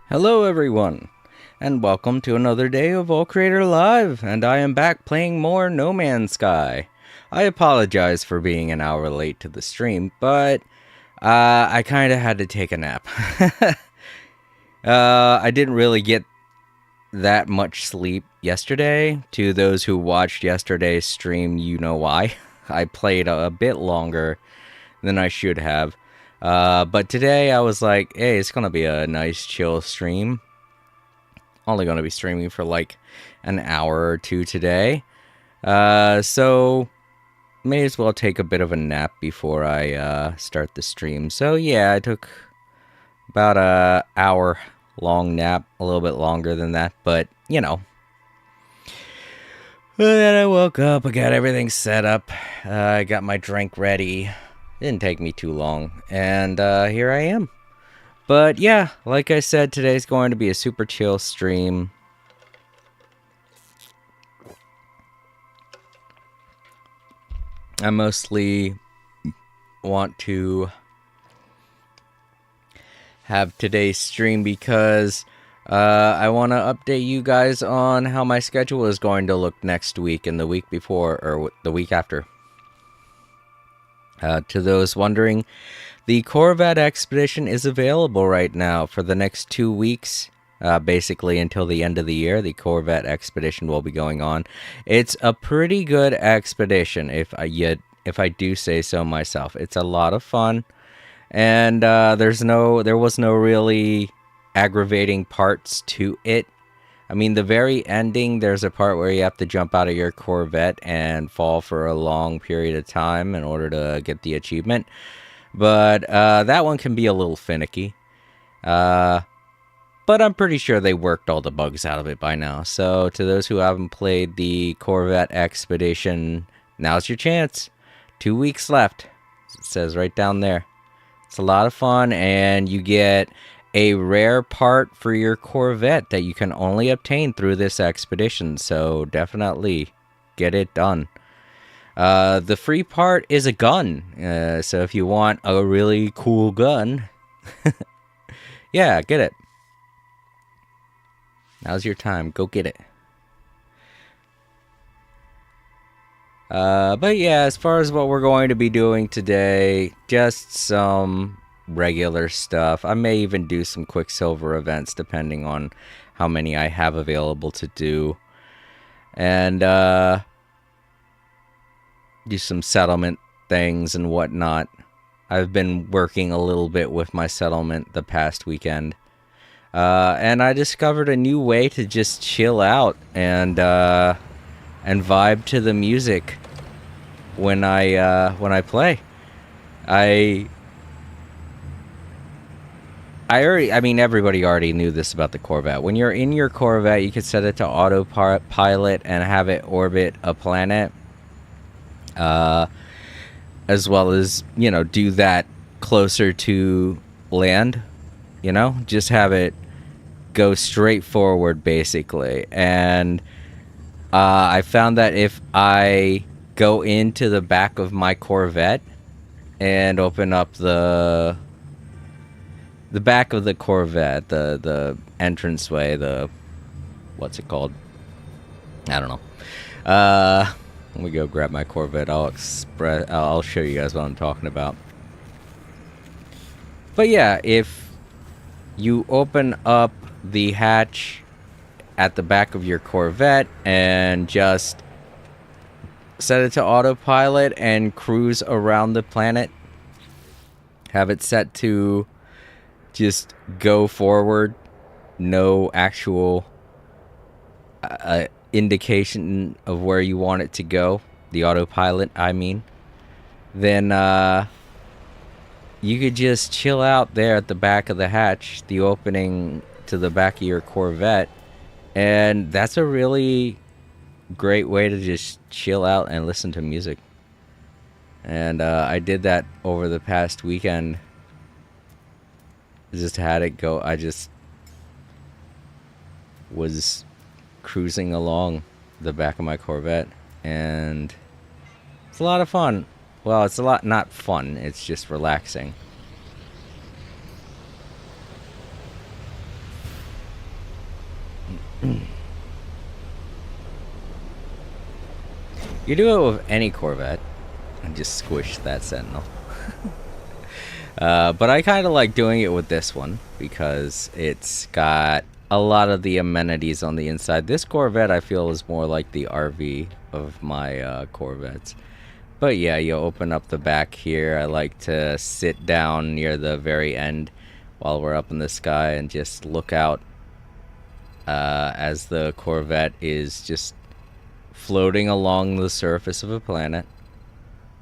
Hello everyone, and welcome to another day of All Creator Live, and I am back playing more No Man's Sky. I apologize for being an hour late to the stream, but I kinda had to take a nap. I didn't really get that much sleep yesterday. To those who watched yesterday's stream, you know why. I played a bit longer than I should have. But today I was like, hey, it's gonna be a nice chill stream. Only gonna be streaming for like an hour or two today. So may as well take a bit of a nap before I start the stream. So yeah, I took about a hour long nap, a little bit longer than that, but you know. Then I woke up, I got everything set up, I got my drink ready. Didn't take me too long, and here I am. But yeah, like I said, today's going to be a super chill stream. I mostly want to have today's stream because I want to update you guys on how my schedule is going to look next week and the week before, or the week after. To those wondering, the Corvette Expedition is available right now for the next 2 weeks. Basically until the end of the year, the Corvette Expedition will be going on. It's a pretty good expedition, if I do say so myself. It's a lot of fun, and there was no really aggravating parts to it. I mean, the very ending, there's a part where you have to jump out of your Corvette and fall for a long period of time in order to get the achievement. But that one can be a little finicky. But I'm pretty sure they worked all the bugs out of it by now. So to those who haven't played the Corvette Expedition, now's your chance. 2 weeks left. It says right down there. It's a lot of fun, and you get a rare part for your Corvette that you can only obtain through this expedition, so definitely get it done. The free part is a gun, so if you want a really cool gun, yeah, get it. Now's your time, go get it. But yeah, as far as what we're going to be doing today, just some regular stuff. I may even do some Quicksilver events depending on how many I have available to do. And do some settlement things and whatnot. I've been working a little bit with my settlement the past weekend. And I discovered a new way to just chill out and vibe to the music when I play. I mean, everybody already knew this about the Corvette. When you're in your Corvette, you can set it to autopilot and have it orbit a planet. As well as, do that closer to land. Just have it go straight forward, basically. And I found that if I go into the back of my Corvette and open up the back of the Corvette, the entranceway, what's it called? I don't know. Let me go grab my Corvette. I'll show you guys what I'm talking about. But yeah, if you open up the hatch at the back of your Corvette and just set it to autopilot and cruise around the planet, have it set to just go forward, no actual indication of where you want it to go, the autopilot, I mean, then you could just chill out there at the back of the hatch, the opening to the back of your Corvette, and that's a really great way to just chill out and listen to music. And I did that over the past weekend. Just had it go. I just was cruising along the back of my Corvette, and it's a lot of fun. Well, it's a lot not fun, it's just relaxing. You do it with any Corvette. And just squish that Sentinel. But I kind of like doing it with this one because it's got a lot of the amenities on the inside. This Corvette I feel is more like the RV of my Corvettes. But yeah, you open up the back here. I like to sit down near the very end while we're up in the sky and just look out as the Corvette is just floating along the surface of a planet.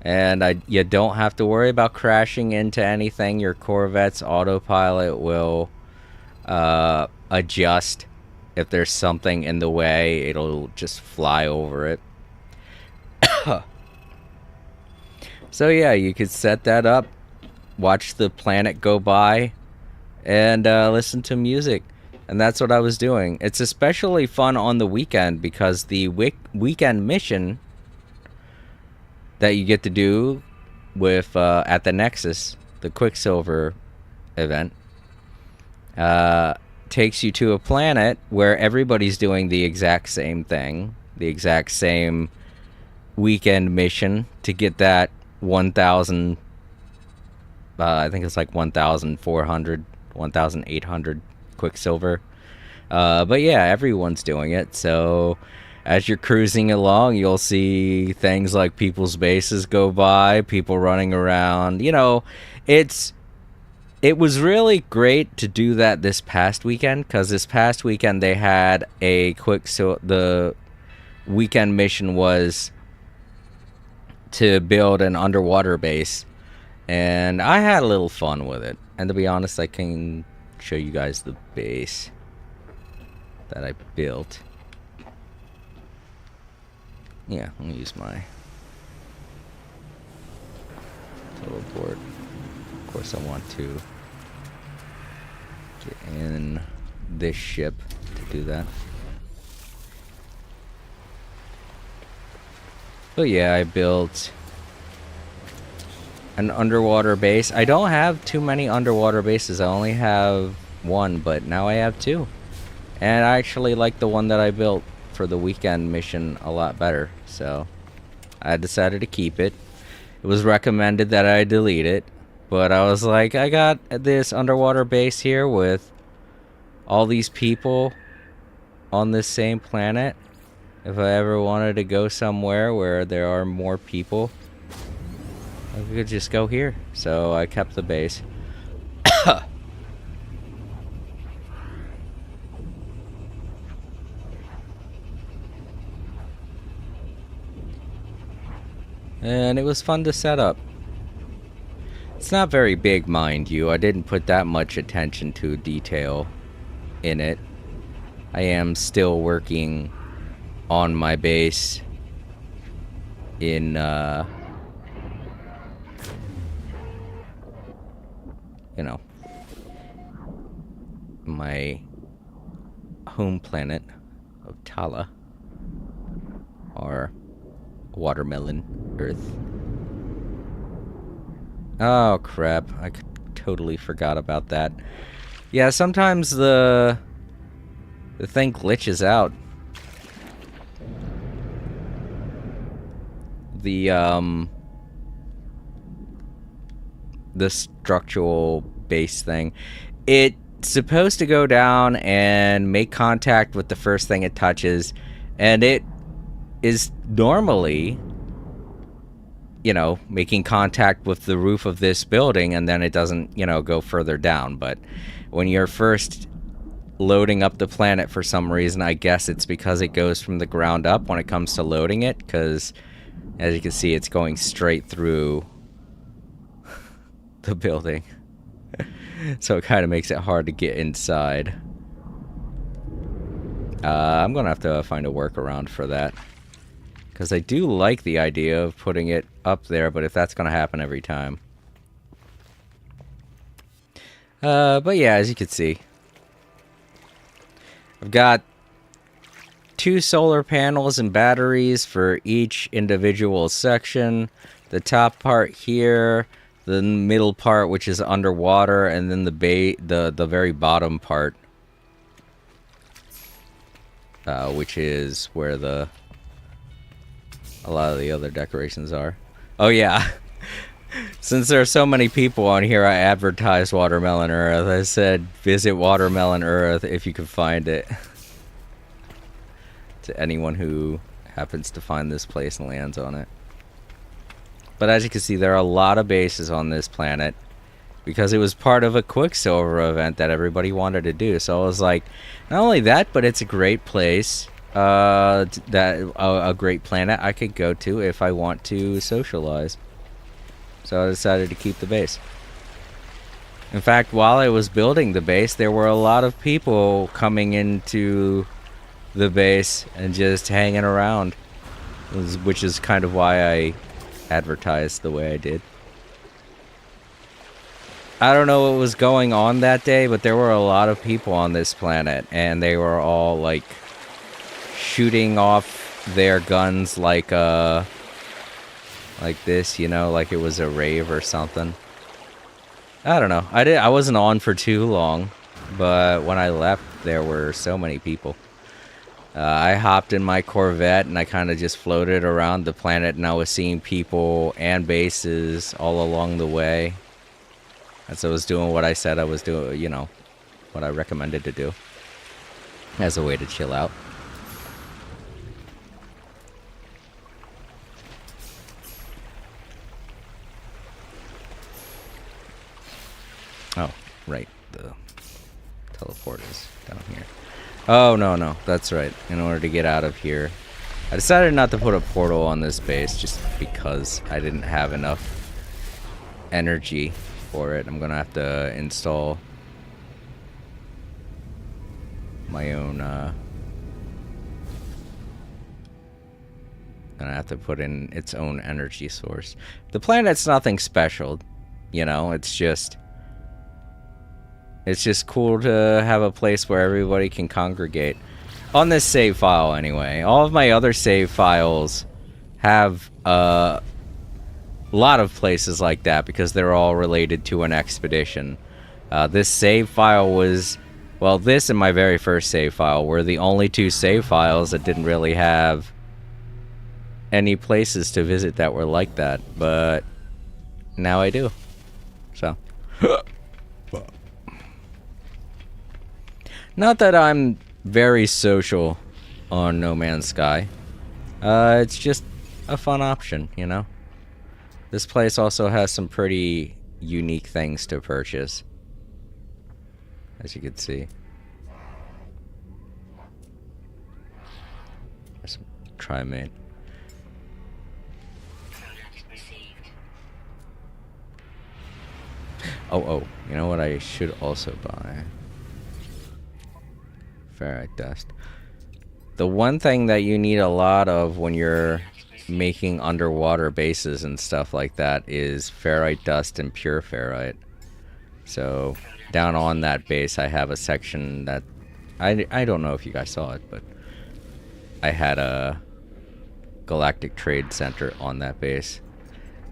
And you don't have to worry about crashing into anything. Your Corvette's autopilot will adjust. If there's something in the way, it'll just fly over it. So yeah, you could set that up, watch the planet go by, and listen to music. And that's what I was doing. It's especially fun on the weekend because the weekend mission that you get to do with at the Nexus, the Quicksilver event, takes you to a planet where everybody's doing the exact same thing, the exact same weekend mission to get that 1,000, I think it's like 1,400, 1,800 Quicksilver. But yeah, everyone's doing it, so as you're cruising along, you'll see things like people's bases go by, people running around. You know, it was really great to do that this past weekend, because this past weekend they had the weekend mission was to build an underwater base, and I had a little fun with it. And to be honest, I can show you guys the base that I built. Yeah, let me use my teleport. Of course, I want to get in this ship to do that. But yeah, I built an underwater base. I don't have too many underwater bases. I only have one, but now I have two. And I actually like the one that I built for the weekend mission a lot better. So I decided to keep it. It was recommended that I delete it, but I was like, I got this underwater base here with all these people on this same planet. If I ever wanted to go somewhere where there are more people, I could just go here. So I kept the base. And it was fun to set up. It's not very big, mind you. I didn't put that much attention to detail in it. I am still working on my base in you know, my home planet of Tala, or Watermelon Earth. Oh crap, I totally forgot about that. Yeah, sometimes the thing glitches out. The structural base thing. It's supposed to go down and make contact with the first thing it touches, and it is normally, you know, making contact with the roof of this building, and then it doesn't, you know, go further down. But when you're first loading up the planet, for some reason, I guess it's because it goes from the ground up when it comes to loading it, because as you can see, it's going straight through the building. So it kind of makes it hard to get inside. I'm gonna have to find a workaround for that, because I do like the idea of putting it up there, but if that's gonna happen every time. But yeah, as you can see, I've got 2 solar panels and batteries for each individual section. The top part here, the middle part, which is underwater, and then the very bottom part. which is where a lot of the other decorations are. Oh yeah, since there are so many people on here, I advertised Watermelon Earth. I said, visit Watermelon Earth if you can find it. To anyone who happens to find this place and lands on it. But as you can see, there are a lot of bases on this planet because it was part of a Quicksilver event that everybody wanted to do. So I was like, not only that, but it's a great place, a great planet I could go to if I want to socialize. So I decided to keep the base. In fact, while I was building the base, there were a lot of people coming into the base and just hanging around, which is kind of why I advertised the way I did. I don't know what was going on that day, but there were a lot of people on this planet, and they were all like shooting off their guns like this, you know, like it was a rave or something. I don't know. I wasn't on for too long, but when I left, there were so many people. I hopped in my Corvette and I kind of just floated around the planet, and I was seeing people and bases all along the way. As I was doing what I said I was doing, you know, what I recommended to do as a way to chill out. Oh, right. The teleport is down here. Oh, no, that's right. In order to get out of here, I decided not to put a portal on this base just because I didn't have enough energy for it. I'm gonna have to install my own, gonna have to put in its own energy source. The planet's nothing special, you know, it's just cool to have a place where everybody can congregate. On this save file, anyway. All of my other save files have a lot of places like that because they're all related to an expedition. This save file was... Well, this and my very first save file were the only two save files that didn't really have any places to visit that were like that. But now I do. So... Not that I'm very social on No Man's Sky. It's just a fun option, you know? This place also has some pretty unique things to purchase, as you can see. There's some Trimate. Oh, you know what I should also buy? Ferrite dust. The one thing that you need a lot of when you're making underwater bases and stuff like that is ferrite dust and pure ferrite. So down on that base I have a section that I don't know if you guys saw it, but I had a galactic trade center on that base.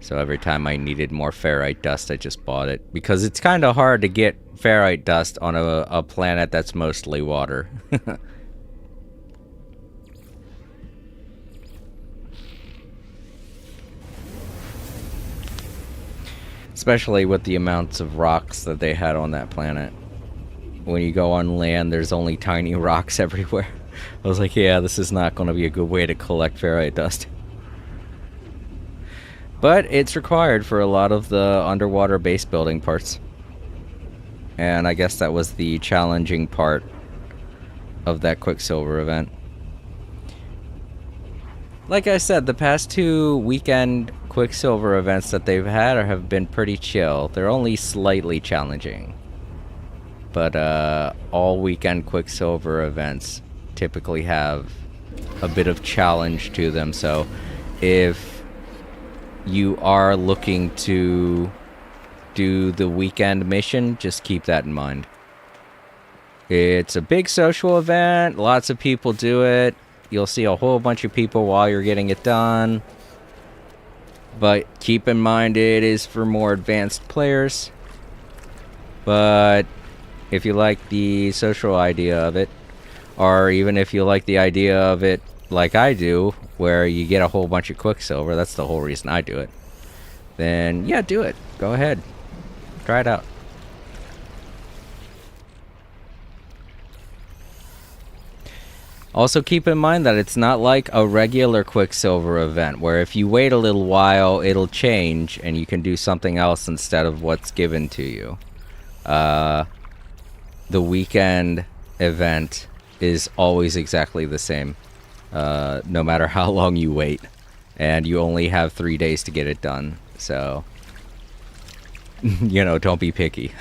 So every time I needed more ferrite dust, I just bought it. Because it's kind of hard to get ferrite dust on a planet that's mostly water. Especially with the amounts of rocks that they had on that planet. When you go on land, there's only tiny rocks everywhere. I was like, yeah, this is not going to be a good way to collect ferrite dust. But it's required for a lot of the underwater base building parts. And I guess that was the challenging part of that Quicksilver event. Like I said, the past two weekend Quicksilver events that they've had have been pretty chill. They're only slightly challenging. But all weekend Quicksilver events typically have a bit of challenge to them. So if you are looking to do the weekend mission, just keep that in mind. It's a big social event, lots of people do it. You'll see a whole bunch of people while you're getting it done. But keep in mind it is for more advanced players. But if you like the social idea of it, or even if you like the idea of it like I do, where you get a whole bunch of Quicksilver, that's the whole reason I do it, then yeah, do it. Go ahead. Try it out. Also keep in mind that it's not like a regular Quicksilver event, where if you wait a little while, it'll change, and you can do something else instead of what's given to you. The weekend event is always exactly the same, no matter how long you wait. And you only have 3 days to get it done, so... you know, don't be picky.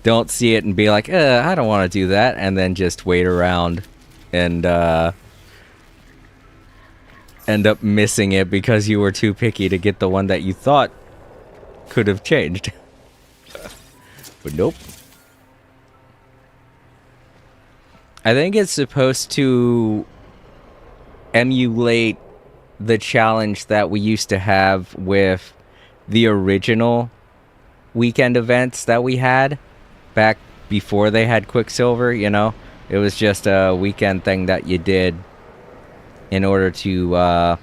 Don't see it and be like, I don't want to do that, and then just wait around and end up missing it because you were too picky to get the one that you thought could have changed. But nope. I think it's supposed to emulate the challenge that we used to have with the original weekend events that we had back before they had Quicksilver, you know? It was just a weekend thing that you did in order to,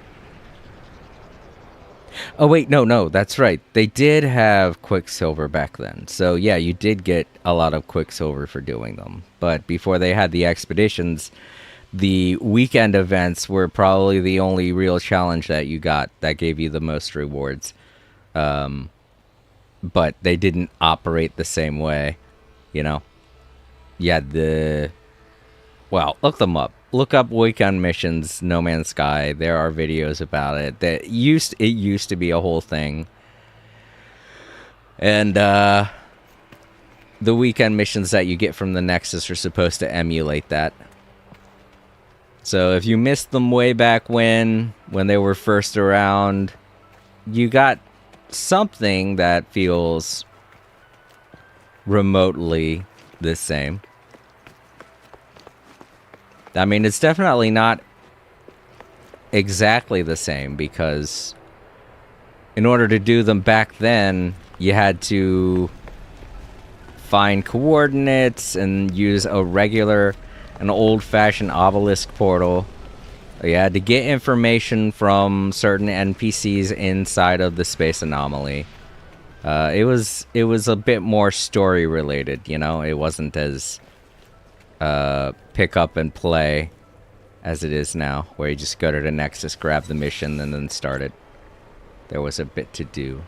Oh, wait, no, that's right. They did have Quicksilver back then. So, yeah, you did get a lot of Quicksilver for doing them. But before they had the expeditions, the weekend events were probably the only real challenge that you got that gave you the most rewards. But they didn't operate the same way, you know? Yeah, well, look them up. Look up Weekend Missions, No Man's Sky. There are videos about it. It used to be a whole thing. And the weekend missions that you get from the Nexus are supposed to emulate that. So if you missed them way back when they were first around, you got something that feels remotely the same. I mean, it's definitely not exactly the same, because in order to do them back then, you had to find coordinates and use an old-fashioned obelisk portal. You had to get information from certain NPCs inside of the space anomaly. It was a bit more story related, you know? It wasn't as pick up and play as it is now, where you just go to the Nexus, grab the mission, and then start it. There was a bit to do.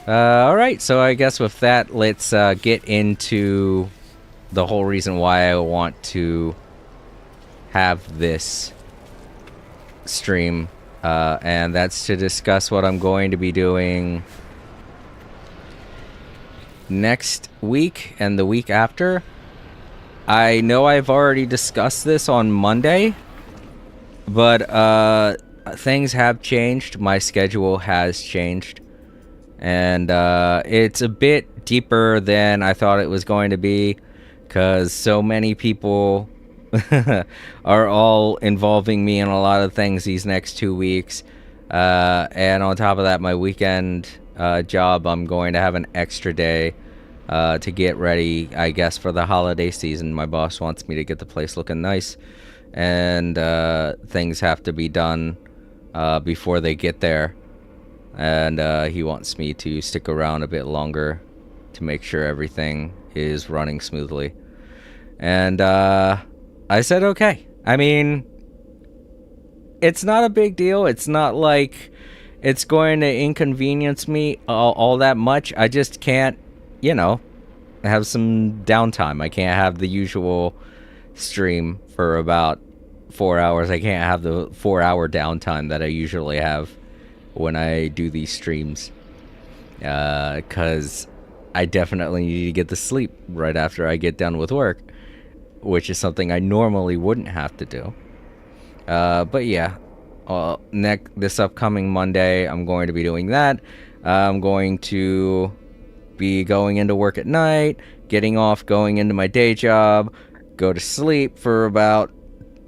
Alright, so I guess with that, let's get into the whole reason why I want to have this stream, and that's to discuss what I'm going to be doing next week and the week after. I know I've already discussed this on Monday, but things have changed. My schedule has changed, and it's a bit deeper than I thought it was going to be, because so many people are all involving me in a lot of things these next 2 weeks, and on top of that, my weekend job, I'm going to have an extra day to get ready, I guess, for the holiday season. My boss wants me to get the place looking nice, and things have to be done before they get there, and he wants me to stick around a bit longer to make sure everything is running smoothly. And I said okay. I mean, it's not a big deal. It's not like it's going to inconvenience me all that much. I just can't, you know, have some downtime. I can't have the usual stream for about 4 hours. I can't have the 4-hour downtime that I usually have when I do these streams, because I definitely need to get to sleep right after I get done with work, which is something I normally wouldn't have to do. But yeah, this upcoming Monday, I'm going to be doing that. I'm going to be going into work at night, getting off, going into my day job, go to sleep for about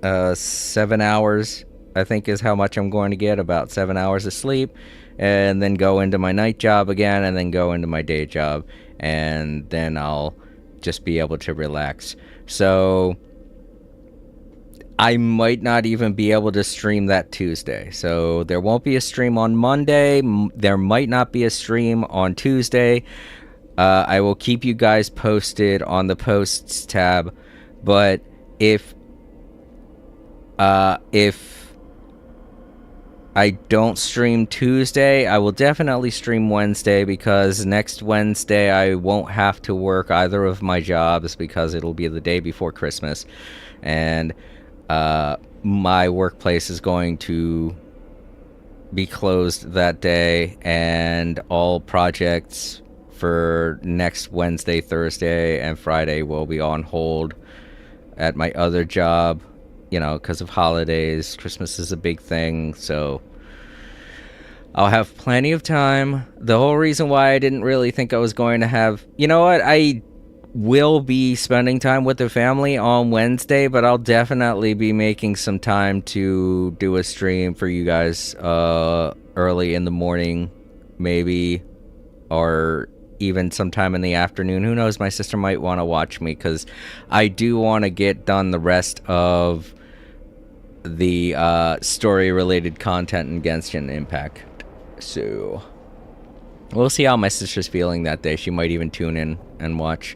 7 hours, I think is how much I'm going to get, about 7 hours of sleep, and then go into my night job again, and then go into my day job, and then I'll just be able to relax. So I might not even be able to stream that Tuesday. So there won't be a stream on Monday. There might not be a stream on Tuesday. I will keep you guys posted on the posts tab. But if I don't stream Tuesday, I will definitely stream Wednesday, because next Wednesday I won't have to work either of my jobs because it'll be the day before Christmas. And my workplace is going to be closed that day, and all projects for next Wednesday, Thursday, and Friday will be on hold at my other job, because of holidays. Christmas is a big thing, so I'll have plenty of time. The whole reason why I didn't really think I was going to have... I will be spending time with the family on Wednesday, but I'll definitely be making some time to do a stream for you guys early in the morning, maybe, or even sometime in the afternoon. Who knows? My sister might want to watch me, because I do want to get done the rest of the story-related content in Genshin Impact. So we'll see how my sister's feeling that day. She might even tune in and watch.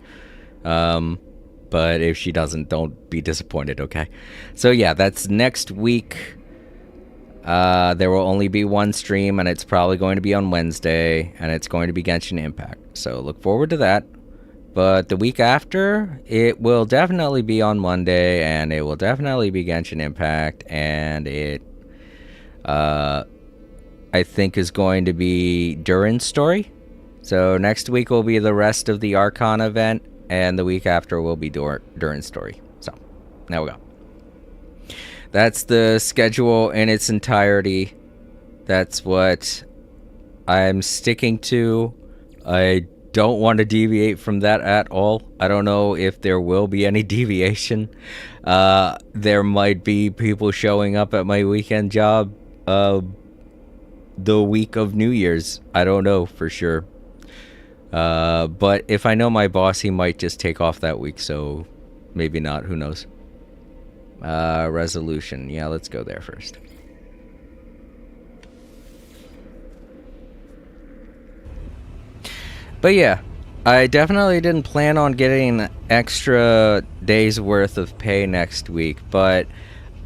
But if she doesn't, don't be disappointed, okay? So yeah, that's next week. There will only be one stream, and it's probably going to be on Wednesday, and it's going to be Genshin Impact. So look forward to that. But the week after, it will definitely be on Monday, and it will definitely be Genshin Impact, and it, I think, is going to be Durin's story. So next week will be the rest of the Archon event, and the week after will be Durin's story. So, there we go. That's the schedule in its entirety. That's what I'm sticking to. I don't want to deviate from that at all. I don't know if there will be any deviation. There might be people showing up at my weekend job the week of New Year's. I don't know for sure. But if I know my boss, he might just take off that week, so maybe not. Who knows? Resolution. Yeah, let's go there first. But yeah, I definitely didn't plan on getting an extra day's worth of pay next week, but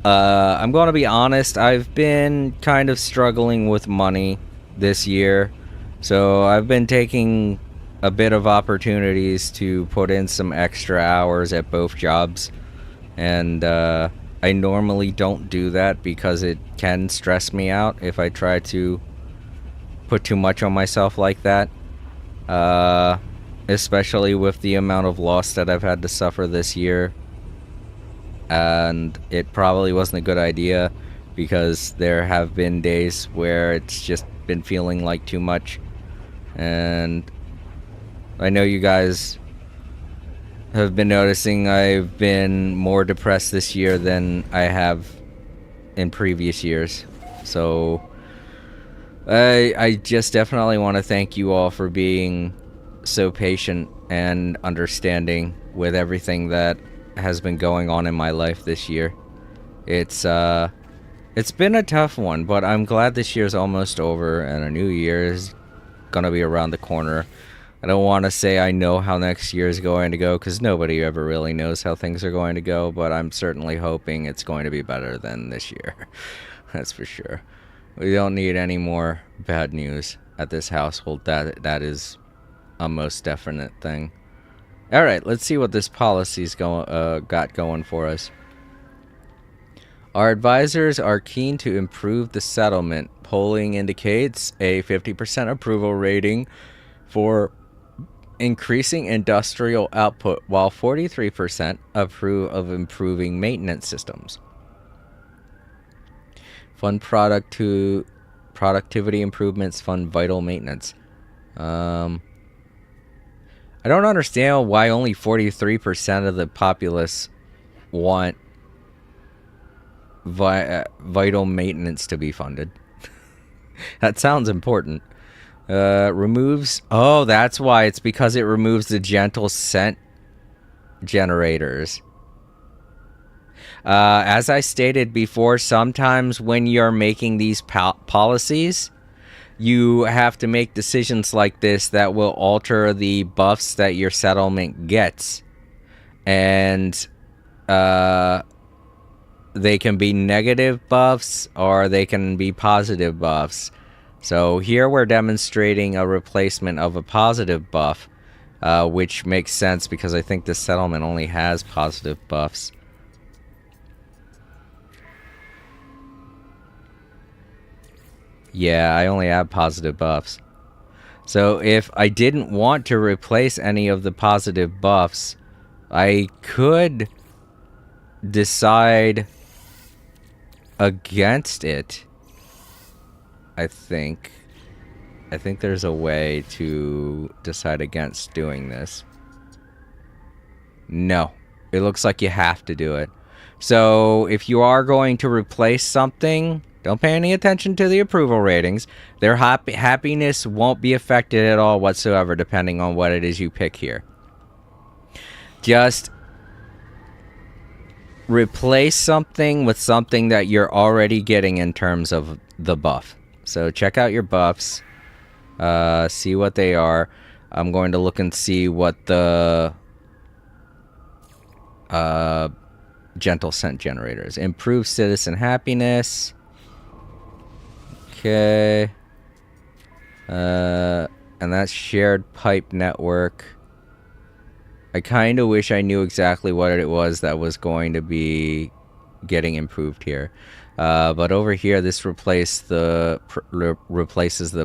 I'm going to be honest, I've been kind of struggling with money this year, so I've been taking a bit of opportunities to put in some extra hours at both jobs, and I normally don't do that because it can stress me out if I try to put too much on myself like that. Especially with the amount of loss that I've had to suffer this year. And it probably wasn't a good idea, because there have been days where it's just been feeling like too much. And I know you guys have been noticing I've been more depressed this year than I have in previous years. So I just definitely want to thank you all for being so patient and understanding with everything that has been going on in my life this year. It's been a tough one, but I'm glad this year's almost over and a new year is gonna be around the corner. I don't want to say I know how next year is going to go, because nobody ever really knows how things are going to go, but I'm certainly hoping it's going to be better than this year. That's for sure. We don't need any more bad news at this household. That is a most definite thing. All right, let's see what this policy's got going for us. Our advisors are keen to improve the settlement. Polling indicates a 50% approval rating for increasing industrial output, while 43% approve of improving maintenance systems. Fund productivity improvements, fund vital maintenance. I don't understand why only 43% of the populace want vital maintenance to be funded. That sounds important. Removes... Oh, that's why. It's because it removes the gentle scent generators. As I stated before, sometimes when you're making these policies, you have to make decisions like this that will alter the buffs that your settlement gets. And they can be negative buffs or they can be positive buffs. So here we're demonstrating a replacement of a positive buff, which makes sense because I think this settlement only has positive buffs. Yeah, I only have positive buffs. So if I didn't want to replace any of the positive buffs, I could decide against it. I think there's a way to decide against doing this. No, it looks like you have to do it. So if you are going to replace something, don't pay any attention to the approval ratings. Their happiness won't be affected at all whatsoever, depending on what it is you pick here. Just replace something with something that you're already getting in terms of the buff. So check out your buffs. See what they are. I'm going to look and see what the gentle scent generators. Improve citizen happiness. Okay. And that's shared pipe network. I kind of wish I knew exactly what it was that was going to be getting improved here. But over here, this replaces the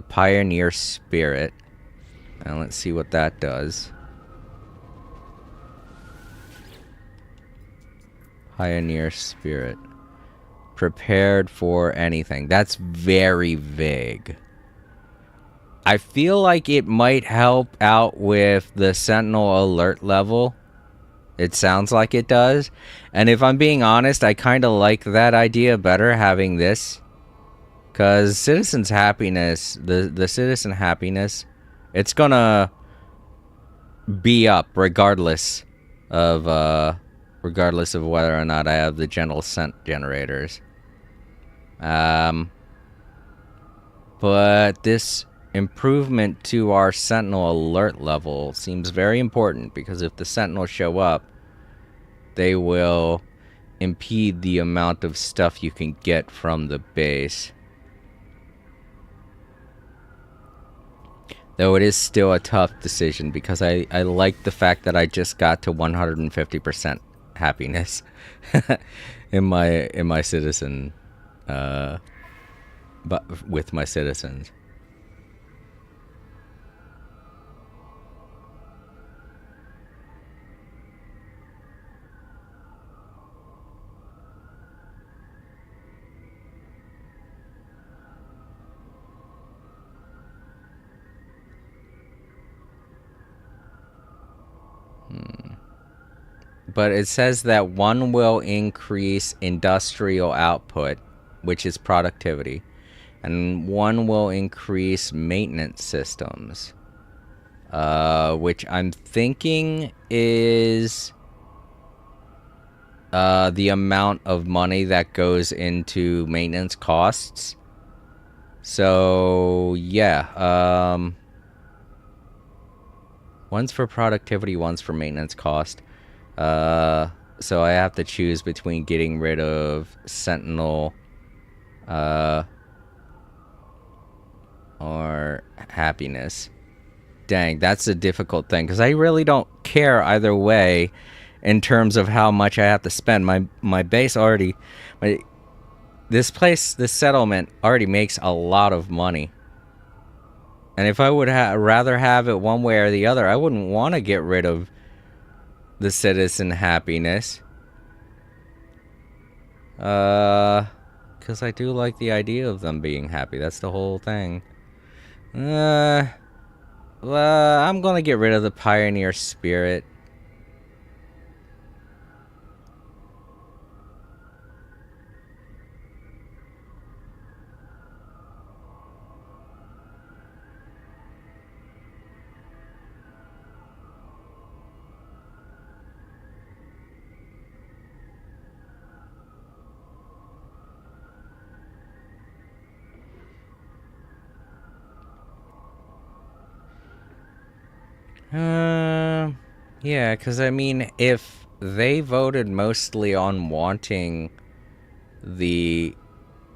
Pioneer Spirit. And let's see what that does. Pioneer Spirit. Prepared for anything. That's very vague. I feel like it might help out with the Sentinel alert level. It sounds like it does. And if I'm being honest, I kind of like that idea better, having this. Because citizens' happiness, the citizen happiness, it's gonna be up regardless of whether or not I have the gentle scent generators. But this improvement to our Sentinel alert level seems very important, because if the Sentinels show up, they will impede the amount of stuff you can get from the base. Though it is still a tough decision, because I like the fact that I just got to 150% happiness in my citizen, but with my citizens. But it says that one will increase industrial output, which is productivity, and one will increase maintenance systems, which I'm thinking is the amount of money that goes into maintenance costs. So yeah, one's for productivity, one's for maintenance cost. So I have to choose between getting rid of Sentinel, or happiness. Dang, that's a difficult thing, because I really don't care either way in terms of how much I have to spend. My base already, this settlement already makes a lot of money. And if I would rather have it one way or the other, I wouldn't want to get rid of the citizen happiness. Because I do like the idea of them being happy. That's the whole thing. I'm gonna get rid of the Pioneer Spirit. Yeah, because I mean, if they voted mostly on wanting the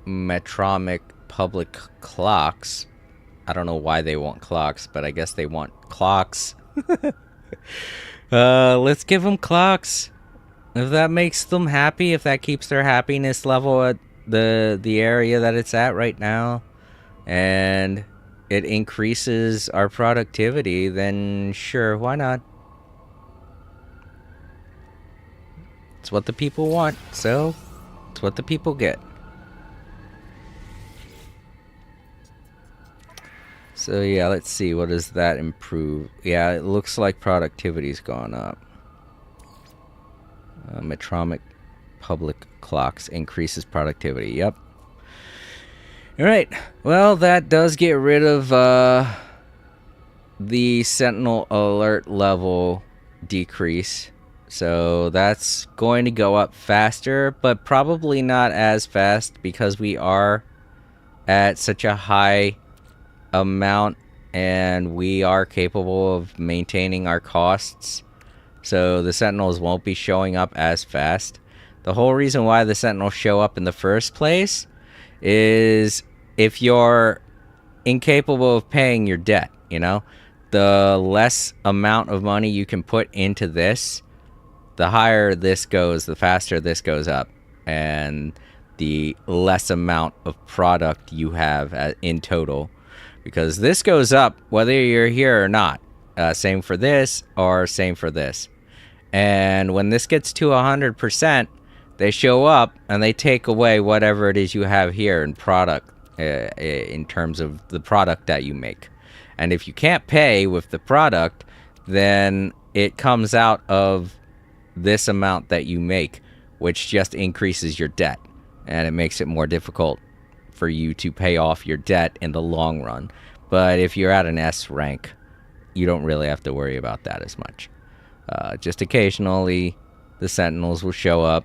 Metromic public clocks, I don't know why they want clocks, but I guess they want clocks. Let's give them clocks. If that makes them happy, if that keeps their happiness level at the area that it's at right now, and it increases our productivity, then sure, why not? It's what the people want, so it's what the people get. So yeah, let's see, what does that improve? Yeah, it looks like productivity's gone up. Metromic public clocks increases productivity. Yep. Alright, well, that does get rid of the Sentinel alert level decrease. So that's going to go up faster, but probably not as fast because we are at such a high amount and we are capable of maintaining our costs. So the Sentinels won't be showing up as fast. The whole reason why the Sentinels show up in the first place is if you're incapable of paying your debt, you know? The less amount of money you can put into this, the higher this goes, the faster this goes up. And the less amount of product you have in total. Because this goes up whether you're here or not. Same for this or same for this. And when this gets to 100%, they show up and they take away whatever it is you have here in product, in terms of the product that you make. And if you can't pay with the product, then it comes out of this amount that you make, which just increases your debt. And it makes it more difficult for you to pay off your debt in the long run. But if you're at an S rank, you don't really have to worry about that as much. Just occasionally, the Sentinels will show up,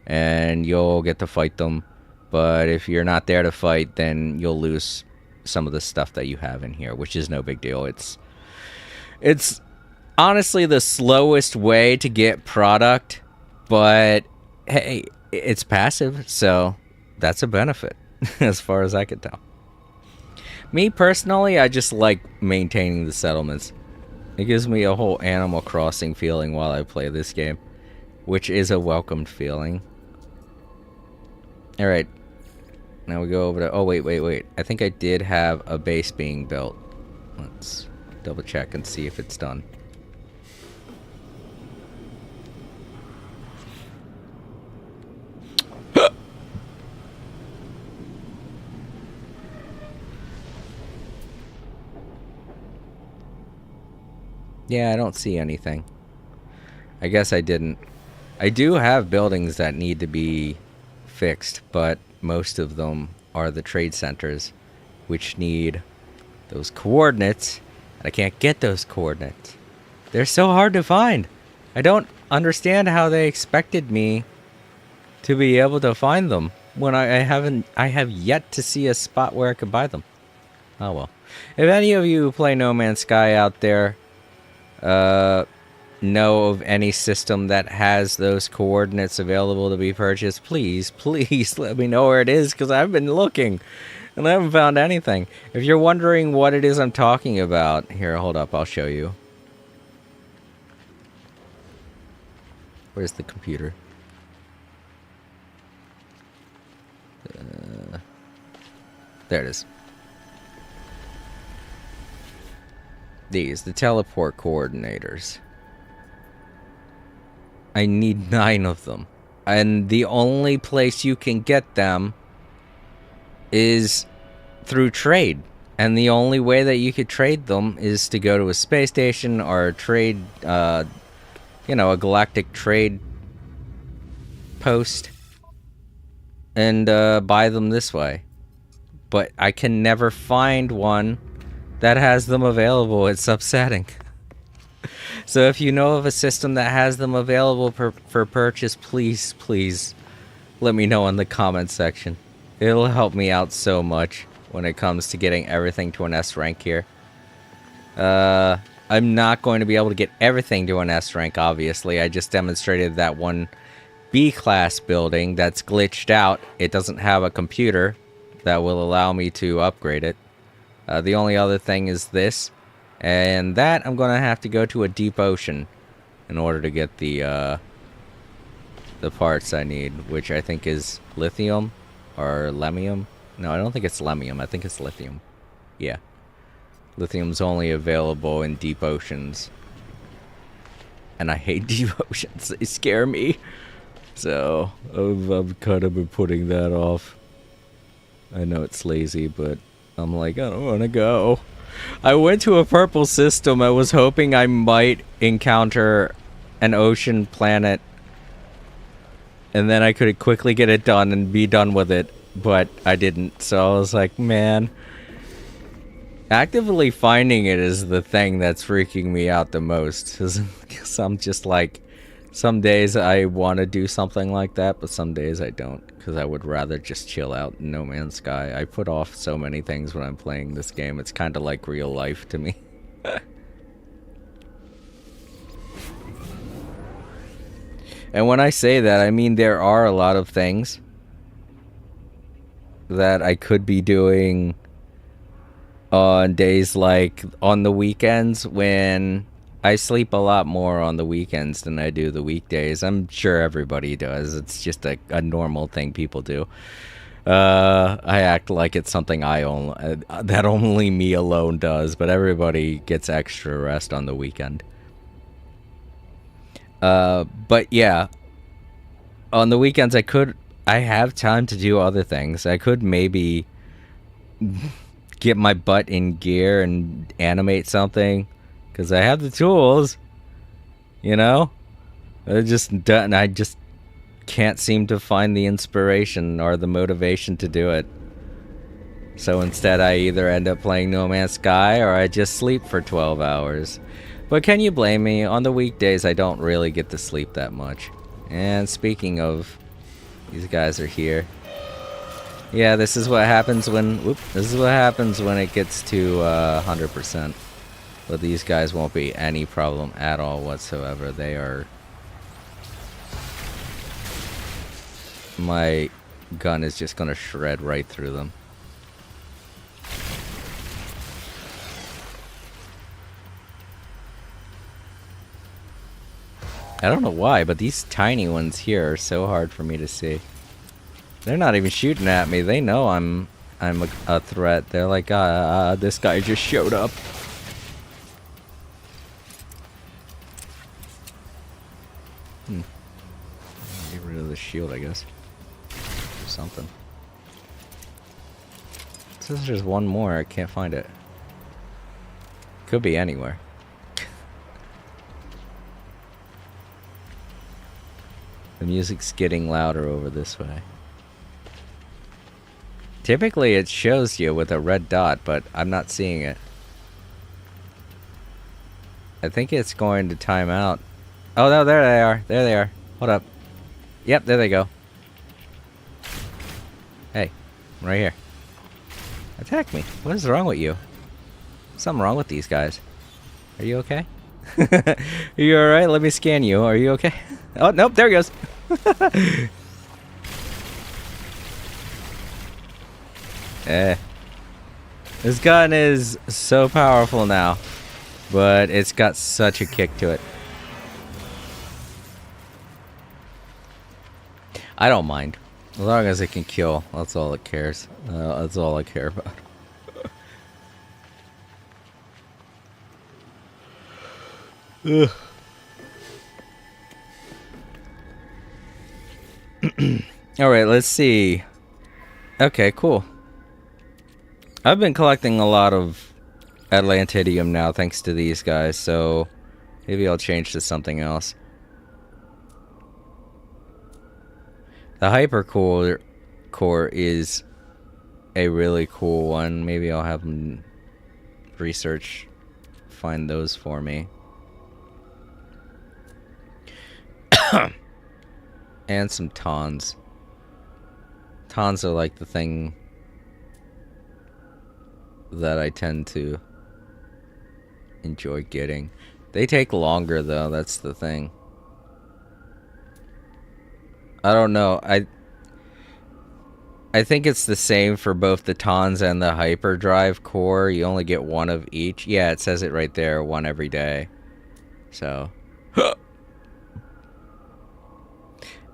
and you'll get to fight them. But if you're not there to fight, then you'll lose some of the stuff that you have in here, which is no big deal. It's honestly the slowest way to get product, but hey, it's passive, so that's a benefit, as far as I can tell. Me personally, I just like maintaining the settlements. It gives me a whole Animal Crossing feeling while I play this game, which is a welcomed feeling. Alright, now we go over to... Oh, wait. I think I did have a base being built. Let's double check and see if it's done. Yeah, I don't see anything. I guess I didn't. I do have buildings that need to be fixed, but most of them are the trade centers, which need those coordinates, and I can't get those coordinates. They're so hard to find. I don't understand how they expected me to be able to find them when I have yet to see a spot where I could buy them. Oh well. If any of you who play No Man's Sky out there know of any system that has those coordinates available to be purchased, please let me know where it is, because I've been looking and I haven't found anything. If you're wondering what it is I'm talking about, here, hold up, I'll show you. Where's the computer? There it is. The teleport coordinators. I need 9 of them. And the only place you can get them is through trade. And the only way that you could trade them is to go to a space station or a trade, a galactic trade post and buy them this way. But I can never find one that has them available. It's upsetting. So if you know of a system that has them available for purchase, please let me know in the comments section. It'll help me out so much when it comes to getting everything to an S rank here. I I'm not going to be able to get everything to an S rank, obviously. I just demonstrated that one B-class building that's glitched out. It doesn't have a computer that will allow me to upgrade it. The only other thing is this. And that I'm going to have to go to a deep ocean in order to get the parts I need, which I think is lithium or lemium. No, I don't think it's lemium. I think it's lithium. Yeah. Lithium's only available in deep oceans. And I hate deep oceans. They scare me. So, I've kind of been putting that off. I know it's lazy, but I'm like, I don't want to go. I went to a purple system. I was hoping I might encounter an ocean planet. And then I could quickly get it done and be done with it. But I didn't. So I was like, man. Actively finding it is the thing that's freaking me out the most. Because I'm just like, some days I want to do something like that, but some days I don't. Because I would rather just chill out in No Man's Sky. I put off so many things when I'm playing this game. It's kind of like real life to me. And when I say that, I mean there are a lot of things that I could be doing on days like on the weekends when I sleep a lot more on the weekends than I do the weekdays. I'm sure everybody does. It's just a normal thing people do. I act like it's something that only me alone does, but everybody gets extra rest on the weekend. But yeah, on the weekends I have time to do other things. I could maybe get my butt in gear and animate something, because I have the tools, you know? I just can't seem to find the inspiration or the motivation to do it. So instead I either end up playing No Man's Sky or I just sleep for 12 hours. But can you blame me? On the weekdays I don't really get to sleep that much. And speaking of, these guys are here. Yeah, this is what happens when it gets to 100%. But these guys won't be any problem at all whatsoever. They are... My gun is just gonna shred right through them. I don't know why, but these tiny ones here are so hard for me to see. They're not even shooting at me. They know I'm a threat. They're like, this guy just showed up. Get rid of the shield, I guess. Or something. It says there's one more. I can't find it. Could be anywhere. The music's getting louder over this way. Typically it shows you with a red dot, but I'm not seeing it. I think it's going to time out. Oh no, there they are. There they are. Hold up. Yep, there they go. Hey, I'm right here. Attack me. What is wrong with you? Something wrong with these guys. Are you okay? Are you alright? Let me scan you. Are you okay? Oh, nope, there he goes. This gun is so powerful now, but it's got such a kick to it. I don't mind. As long as it can kill, that's all it cares. That's all I care about. Ugh. Alright, let's see. Okay, cool. I've been collecting a lot of Atlantidium now thanks to these guys, so maybe I'll change to something else. The Hypercore core is a really cool one. Maybe I'll have them find those for me. And some tons. Tons are like the thing that I tend to enjoy getting. They take longer though, that's the thing. I don't know. I think it's the same for both the Tons and the Hyperdrive core. You only get one of each. Yeah, it says it right there, one every day. So.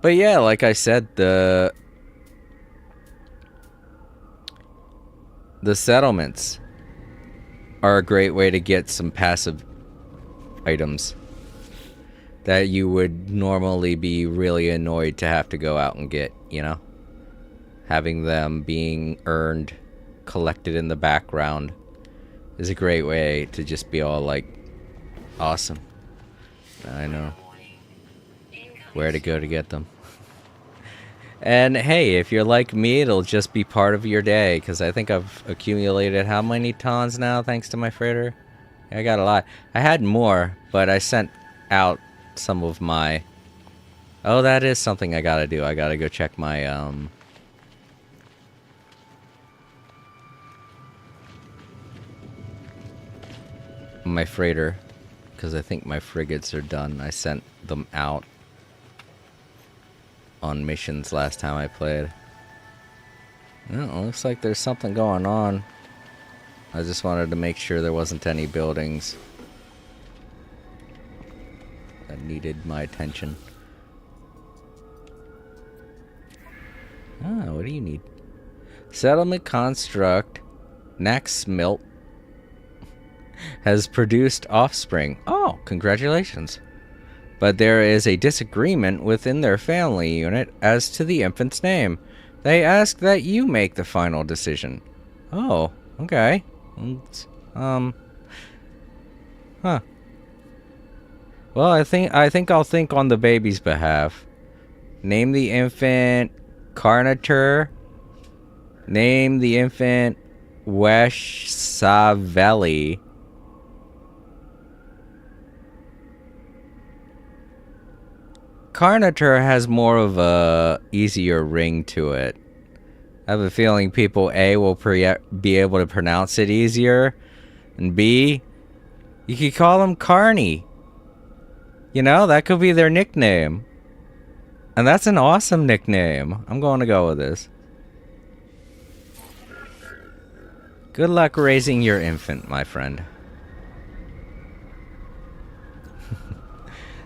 But yeah, like I said, the settlements are a great way to get some passive items that you would normally be really annoyed to have to go out and get, you know? Having them being earned, collected in the background is a great way to just be all like, awesome. I know where to go to get them. And hey, if you're like me, it'll just be part of your day, because I think I've accumulated how many tons now thanks to my freighter? I got a lot. I had more, but I sent out some of my... Oh, that is something I gotta do. I gotta go check my, my freighter, because I think my frigates are done. I sent them out on missions last time I played. Well, looks like there's something going on. I just wanted to make sure there wasn't any buildings that needed my attention. Ah, what do you need? Settlement construct Naxmilt has produced offspring. Oh, congratulations. But there is a disagreement within their family unit as to the infant's name. They ask that you make the final decision. Oh, okay. Huh. Well, I think I'll think on the baby's behalf. Name the infant Carnatur. Name the infant Wesh Savelli. Carnatur has more of a easier ring to it. I have a feeling people A will be able to pronounce it easier, and B, you could call them Carney. You know, that could be their nickname. And that's an awesome nickname. I'm going to go with this. Good luck raising your infant, my friend.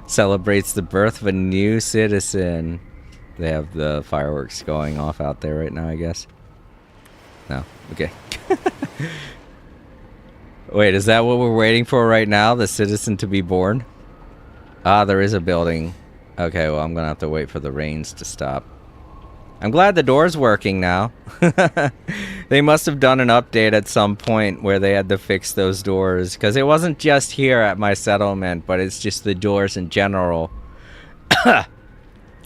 Celebrates the birth of a new citizen. They have the fireworks going off out there right now, I guess. No? Okay. Wait, is that what we're waiting for right now? The citizen to be born? Ah, there is a building. Okay, well, I'm gonna have to wait for the rains to stop. I'm glad the door's working now. They must have done an update at some point where they had to fix those doors, because it wasn't just here at my settlement, but it's just the doors in general.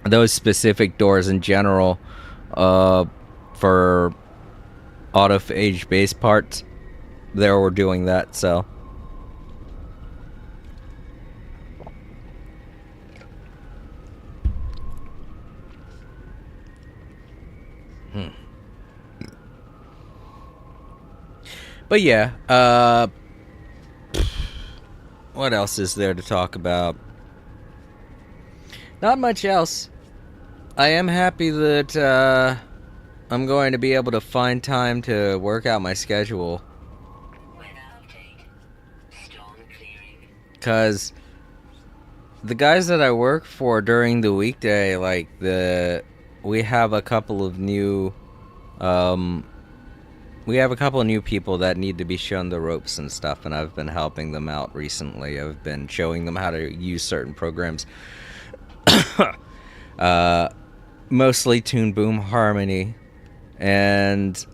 Those specific doors in general, for autophage base parts, they were doing that, so. But yeah, what else is there to talk about? Not much else. I am happy that I'm going to be able to find time to work out my schedule. Because the guys that I work for during the weekday, like we have a couple of new people that need to be shown the ropes and stuff, and I've been helping them out recently. I've been showing them how to use certain programs. Mostly Toon Boom Harmony, and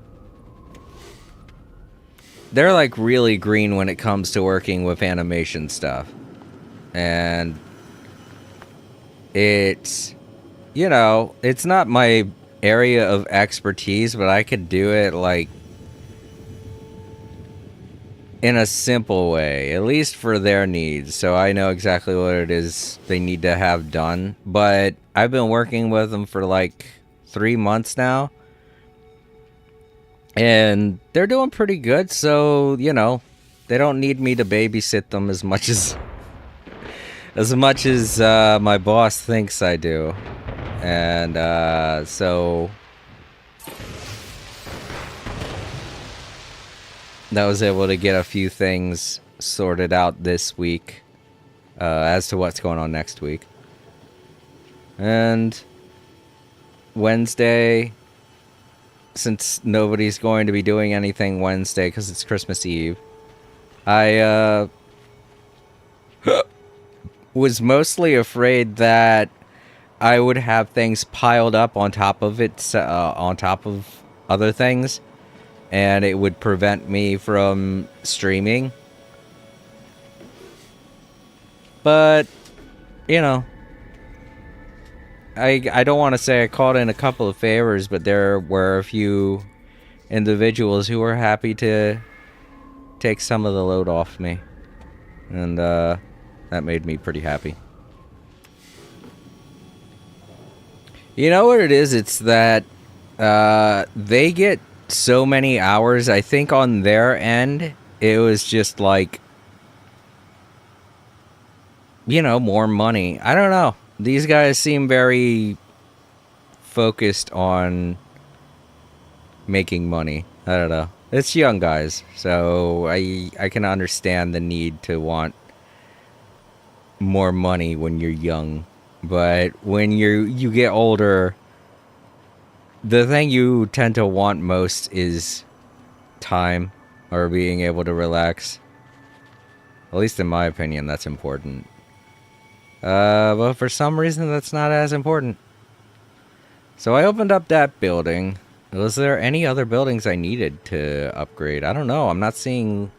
they're like really green when it comes to working with animation stuff. And it's, you know, it's not my area of expertise, but I could do it like in a simple way, at least for their needs. So I know exactly what it is they need to have done. But I've been working with them for like 3 months now, and they're doing pretty good. So, you know, They don't need me to babysit them as much as my boss thinks I do. And so I was able to get a few things sorted out this week as to what's going on next week. And Wednesday, since nobody's going to be doing anything Wednesday because it's Christmas Eve, I was mostly afraid that I would have things piled up on top of it, on top of other things, and it would prevent me from streaming. But, you know, I don't want to say I called in a couple of favors, but there were a few individuals who were happy to take some of the load off me. And that made me pretty happy. You know what it is? It's that they get so many hours. I think on their end, it was just like, you know, more money. I don't know. These guys seem very focused on making money. I don't know. It's young guys, so I can understand the need to want more money when you're young. But when you get older, the thing you tend to want most is time or being able to relax. At least in my opinion, that's important. But for some reason, that's not as important. So I opened up that building. Was there any other buildings I needed to upgrade? I don't know. I'm not seeing...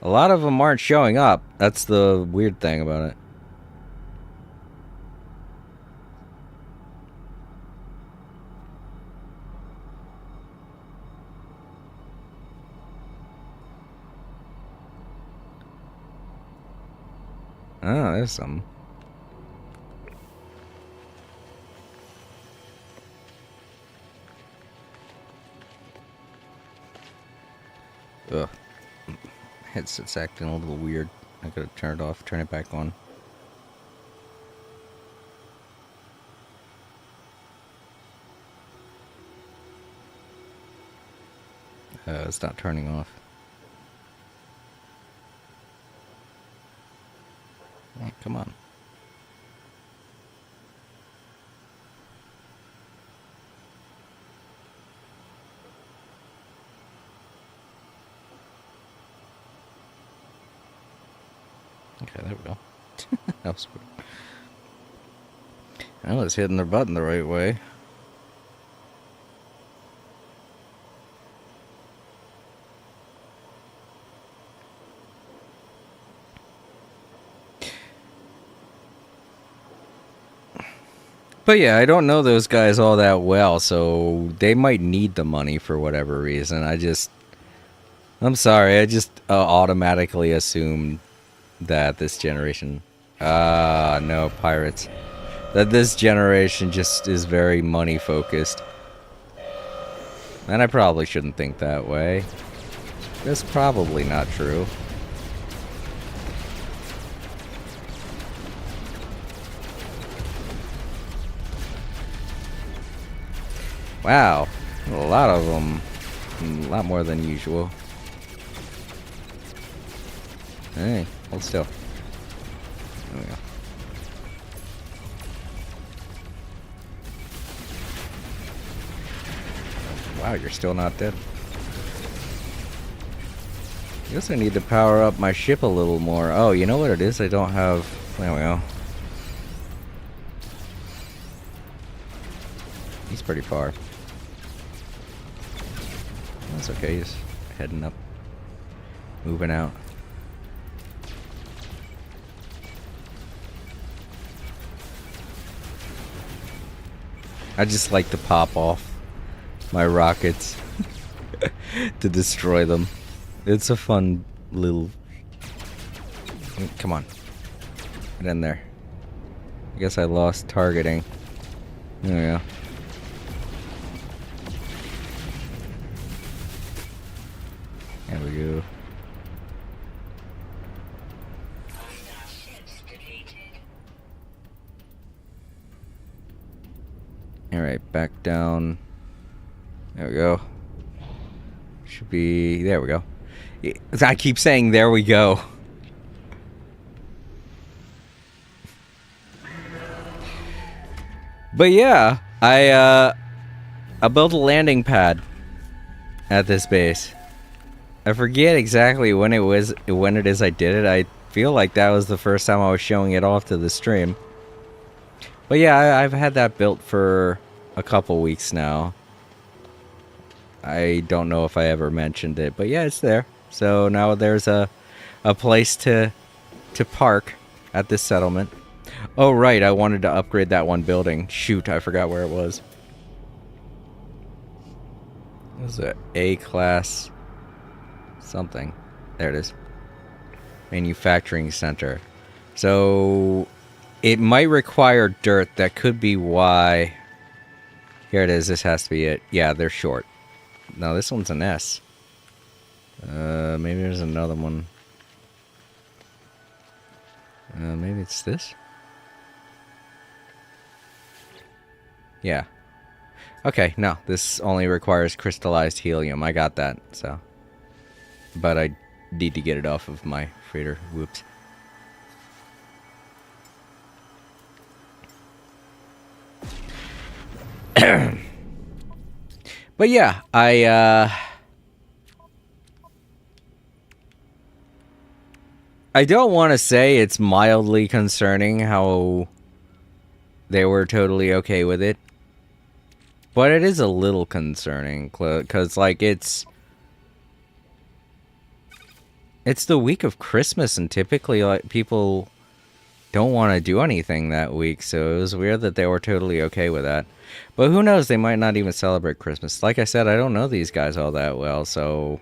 A lot of them aren't showing up. That's the weird thing about it. Oh, there's some. Ugh. Headset's acting a little weird. I gotta turn it off, turn it back on. It's not turning off. Oh, come on. Okay, there we go. That was weird. I was hitting the button the right way. But yeah, I don't know those guys all that well, so they might need the money for whatever reason. I'm sorry, I just automatically assumed that this generation... no, pirates. That this generation just is very money focused. And I probably shouldn't think that way. That's probably not true. Wow, a lot of them. A lot more than usual. Hey, hold still. There we go. Wow, you're still not dead. I guess I need to power up my ship a little more. Oh, you know what it is? I don't have... There we go. He's pretty far. That's okay, he's heading up. Moving out. I just like to pop off my rockets to destroy them. It's a fun little... Come on. Get in there. I guess I lost targeting. There we go. There we go. Alright, back down. There we go. Should be... There we go. I keep saying there we go. But yeah, I built a landing pad at this base. I forget exactly when it is I did it. I feel like that was the first time I was showing it off to the stream. But yeah, I've had that built for a couple weeks now. I don't know if I ever mentioned it, but yeah, it's there. So now there's a place to park at this settlement. Oh right, I wanted to upgrade that one building. Shoot, I forgot where it was. It was a A-class something. There it is. Manufacturing center. So it might require dirt. That could be why. Here it is. This has to be it. Yeah, they're short. No, this one's an S. Maybe there's another one. Maybe it's this? Yeah. Okay, no. This only requires crystallized helium. I got that, so. But I need to get it off of my freighter. Whoops. But yeah, I don't want to say it's mildly concerning how they were totally okay with it. But it is a little concerning, because, like, it's the week of Christmas, and typically, like, people don't want to do anything that week, so it was weird that they were totally okay with that. But who knows, they might not even celebrate Christmas. Like I said, I don't know these guys all that well, so...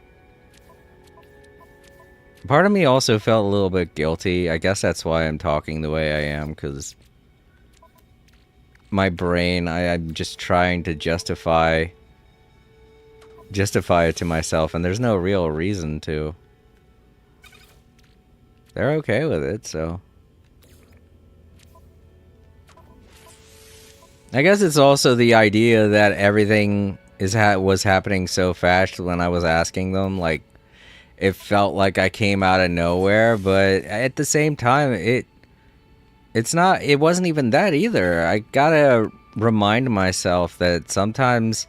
Part of me also felt a little bit guilty. I guess that's why I'm talking the way I am, because... my brain, I'm just trying to justify it to myself, and there's no real reason to. They're okay with it, so. I guess it's also the idea that everything was happening so fast when I was asking them, like, it felt like I came out of nowhere, but at the same time, it wasn't even that either. I gotta remind myself that sometimes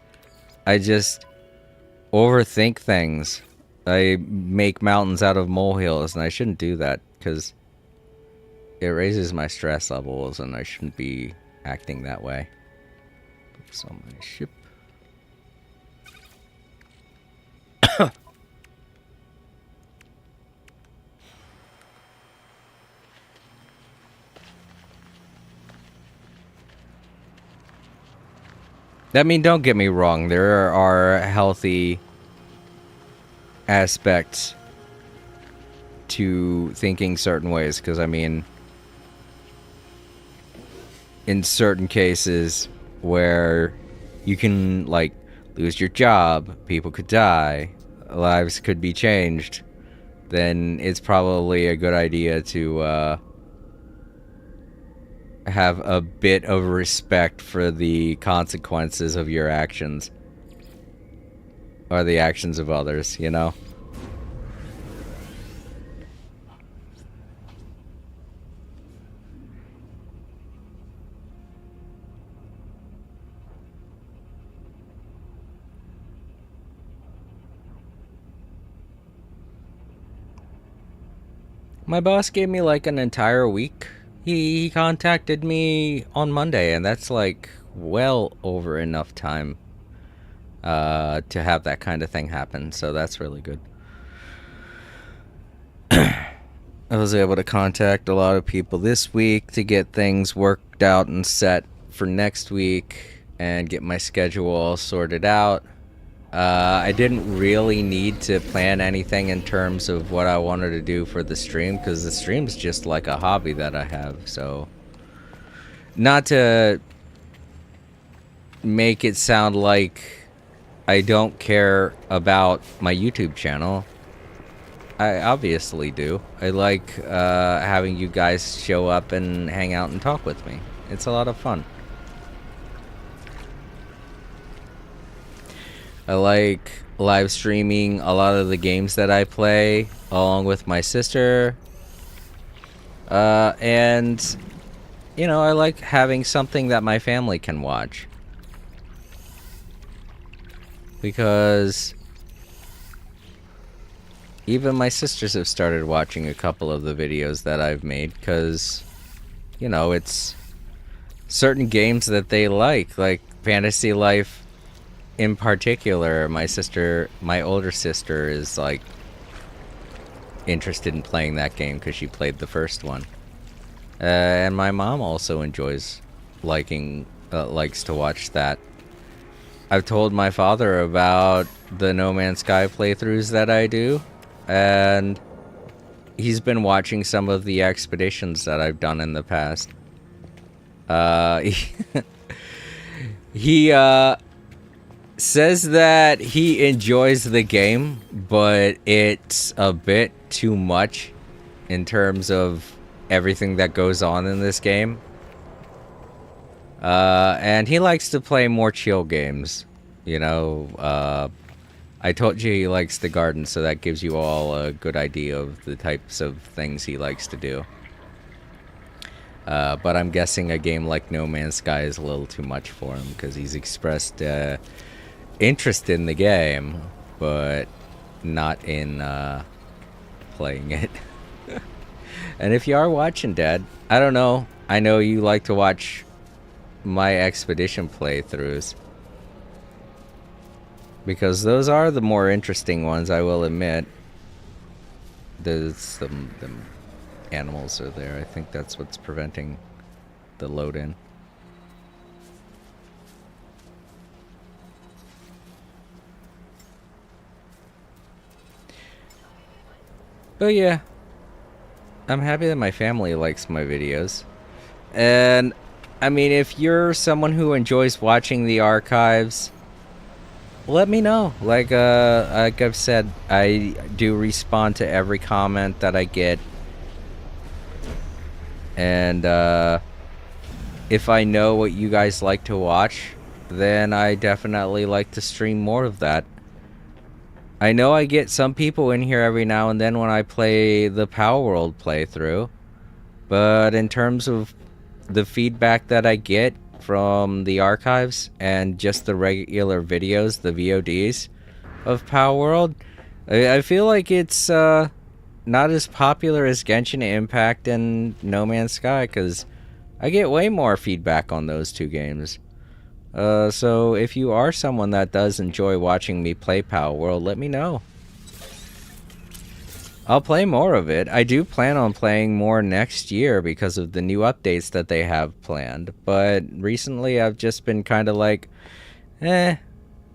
I just overthink things. I make mountains out of molehills, and I shouldn't do that because it raises my stress levels, and I shouldn't be acting that way. Oops, on my ship. I mean, don't get me wrong. There are healthy aspects to thinking certain ways. Because, I mean, in certain cases where you can, like, lose your job, people could die, lives could be changed, then it's probably a good idea to, have a bit of respect for the consequences of your actions. Or the actions of others, you know? My boss gave me like an entire week. He contacted me on Monday, and that's like well over enough time to have that kind of thing happen, so that's really good. I was able to contact a lot of people this week to get things worked out and set for next week and get my schedule all sorted out. I didn't really need to plan anything in terms of what I wanted to do for the stream, because the stream's just like a hobby that I have, so... Not to make it sound like I don't care about my YouTube channel. I obviously do. I like having you guys show up and hang out and talk with me. It's a lot of fun. I like live streaming a lot of the games that I play along with my sister. And, you know, I like having something that my family can watch. Because even my sisters have started watching a couple of the videos that I've made, because, you know, it's certain games that they like Fantasy Life in particular. My older sister is like interested in playing that game because she played the first one. And my mom also likes to watch that. I've told my father about the No Man's Sky playthroughs that I do, and he's been watching some of the expeditions that I've done in the past. He says that he enjoys the game, but it's a bit too much in terms of everything that goes on in this game. And he likes to play more chill games. You know, I told you he likes the garden, so that gives you all a good idea of the types of things he likes to do. But I'm guessing a game like No Man's Sky is a little too much for him, because he's expressed interest in the game, but not in playing it. And if you are watching, Dad, I don't know. I know you like to watch my expedition playthroughs, because those are the more interesting ones, I will admit. There's some animals are there. I think that's what's preventing the load in. But yeah, I'm happy that my family likes my videos. And I mean, if you're someone who enjoys watching the archives, let me know. Like I've said, I do respond to every comment that I get. And if I know what you guys like to watch, then I definitely like to stream more of that. I know I get some people in here every now and then when I play the Palworld playthrough, but in terms of the feedback that I get from the archives and just the regular videos, the VODs of Palworld, I feel like it's not as popular as Genshin Impact and No Man's Sky, because I get way more feedback on those two games. So if you are someone that does enjoy watching me play Palworld, let me know. I'll play more of it. I do plan on playing more next year because of the new updates that they have planned. But recently I've just been kind of like, I'm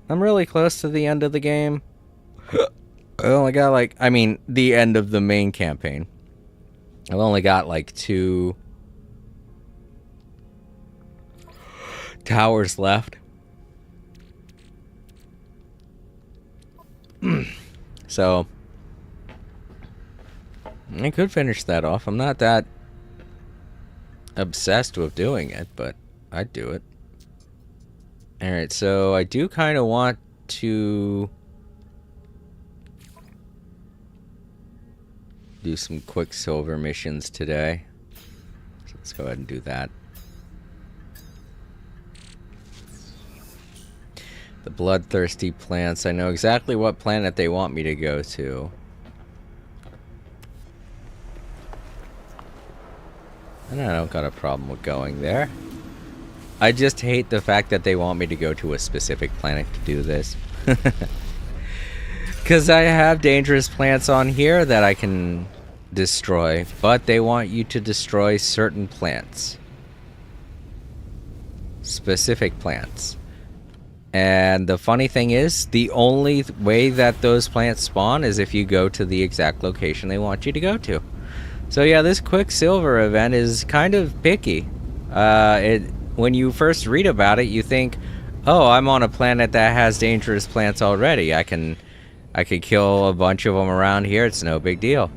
really close to the end of the game. I only got the end of the main campaign. I've only got like 2 towers left. So I could finish that off. I'm not that obsessed with doing it, but I'd do it. Alright, so I do kind of want to do some Quicksilver missions today. So let's go ahead and do that. The bloodthirsty plants. I know exactly what planet they want me to go to. And I don't got a problem with going there. I just hate the fact that they want me to go to a specific planet to do this. Because I have dangerous plants on here that I can destroy, but they want you to destroy certain plants. Specific plants. And the funny thing is, the only way that those plants spawn is if you go to the exact location they want you to go to. So yeah, this Quicksilver event is kind of picky. When you first read about it, you think, oh, I'm on a planet that has dangerous plants already. I could kill a bunch of them around here. It's no big deal.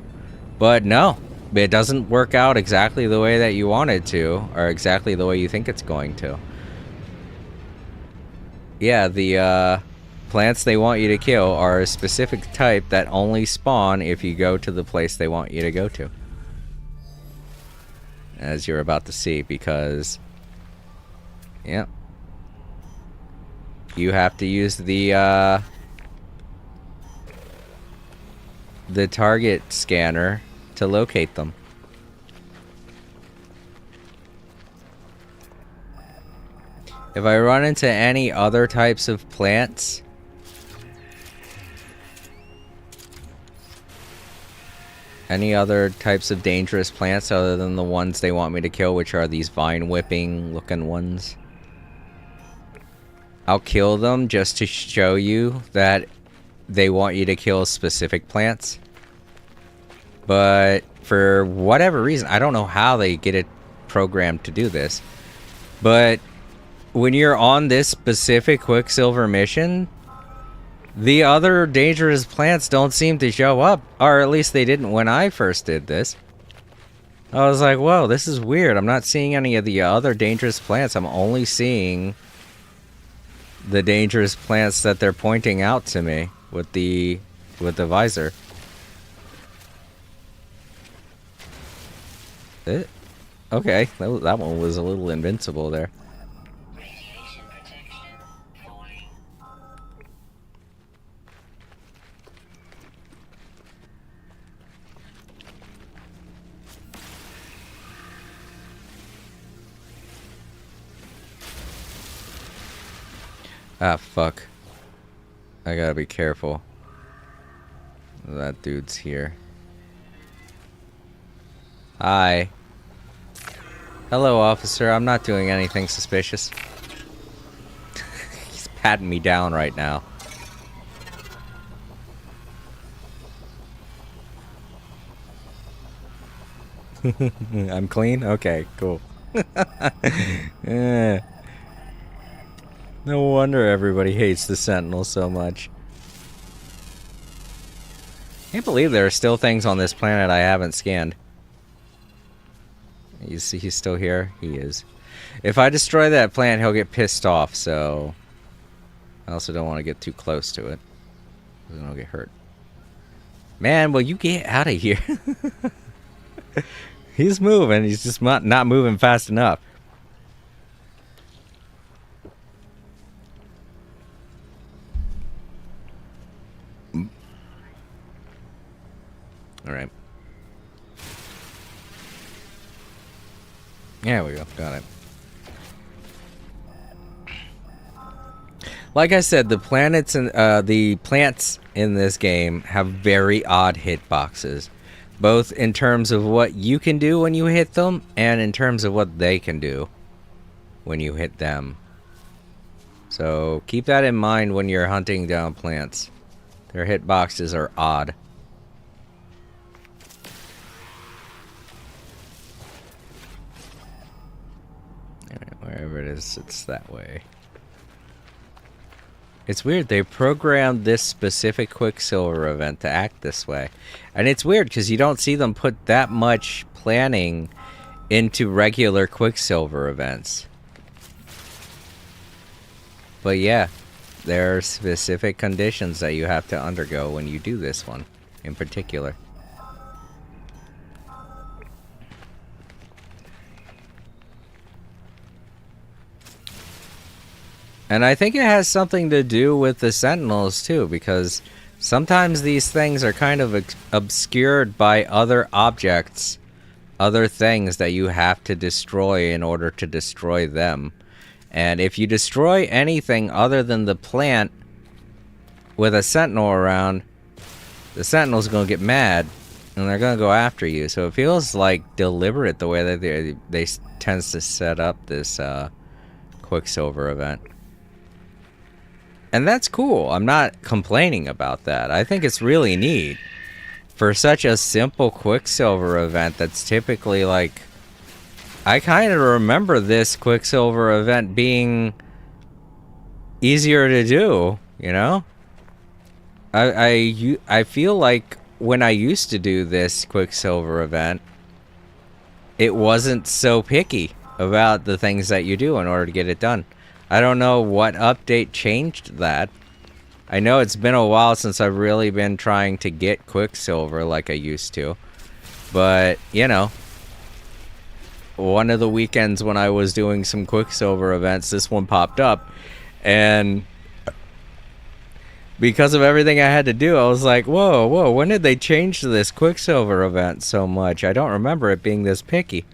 But no, it doesn't work out exactly the way that you want it to, or exactly the way you think it's going to. Yeah, the plants they want you to kill are a specific type that only spawn if you go to the place they want you to go to. As you're about to see, because... Yep. You have to use the target scanner to locate them. If I run into any other types of plants, any other types of dangerous plants other than the ones they want me to kill, which are these vine whipping looking ones, I'll kill them just to show you that they want you to kill specific plants. But for whatever reason, I don't know how they get it programmed to do this, but when you're on this specific Quicksilver mission, the other dangerous plants don't seem to show up. Or at least they didn't when I first did this. I was like, whoa, this is weird. I'm not seeing any of the other dangerous plants. I'm only seeing the dangerous plants that they're pointing out to me with the visor. Okay, that one was a little invincible there. Ah, fuck. I gotta be careful. That dude's here. Hi. Hello, officer. I'm not doing anything suspicious. He's patting me down right now. I'm clean? Okay, cool. Yeah. No wonder everybody hates the Sentinel so much. Can't believe there are still things on this planet I haven't scanned. He's still here? He is. If I destroy that plant, he'll get pissed off, so... I also don't want to get too close to it. Then I'll get hurt. Man, will you get out of here? He's moving, he's just not moving fast enough. Alright. There we go. Got it. Like I said, the planets and the plants in this game have very odd hitboxes, both in terms of what you can do when you hit them and in terms of what they can do when you hit them. So keep that in mind when you're hunting down plants. Their hitboxes are odd. Wherever it is, it's that way. It's weird, they programmed this specific Quicksilver event to act this way. And it's weird because you don't see them put that much planning into regular Quicksilver events. But yeah, there are specific conditions that you have to undergo when you do this one in particular. And I think it has something to do with the Sentinels too, because sometimes these things are kind of obscured by other objects, other things that you have to destroy in order to destroy them. And if you destroy anything other than the plant with a Sentinel around, the Sentinel's gonna get mad and they're gonna go after you. So it feels like deliberate the way that they tends to set up this Quicksilver event. And that's cool. I'm not complaining about that. I think it's really neat. For such a simple Quicksilver event that's typically like... I kind of remember this Quicksilver event being easier to do, you know? I feel like when I used to do this Quicksilver event, it wasn't so picky about the things that you do in order to get it done. I don't know what update changed that, I know it's been a while since I've really been trying to get Quicksilver like I used to. But, you know, one of the weekends when I was doing some Quicksilver events, this one popped up. And because of everything I had to do, I was like, whoa, when did they change this Quicksilver event so much? I don't remember it being this picky.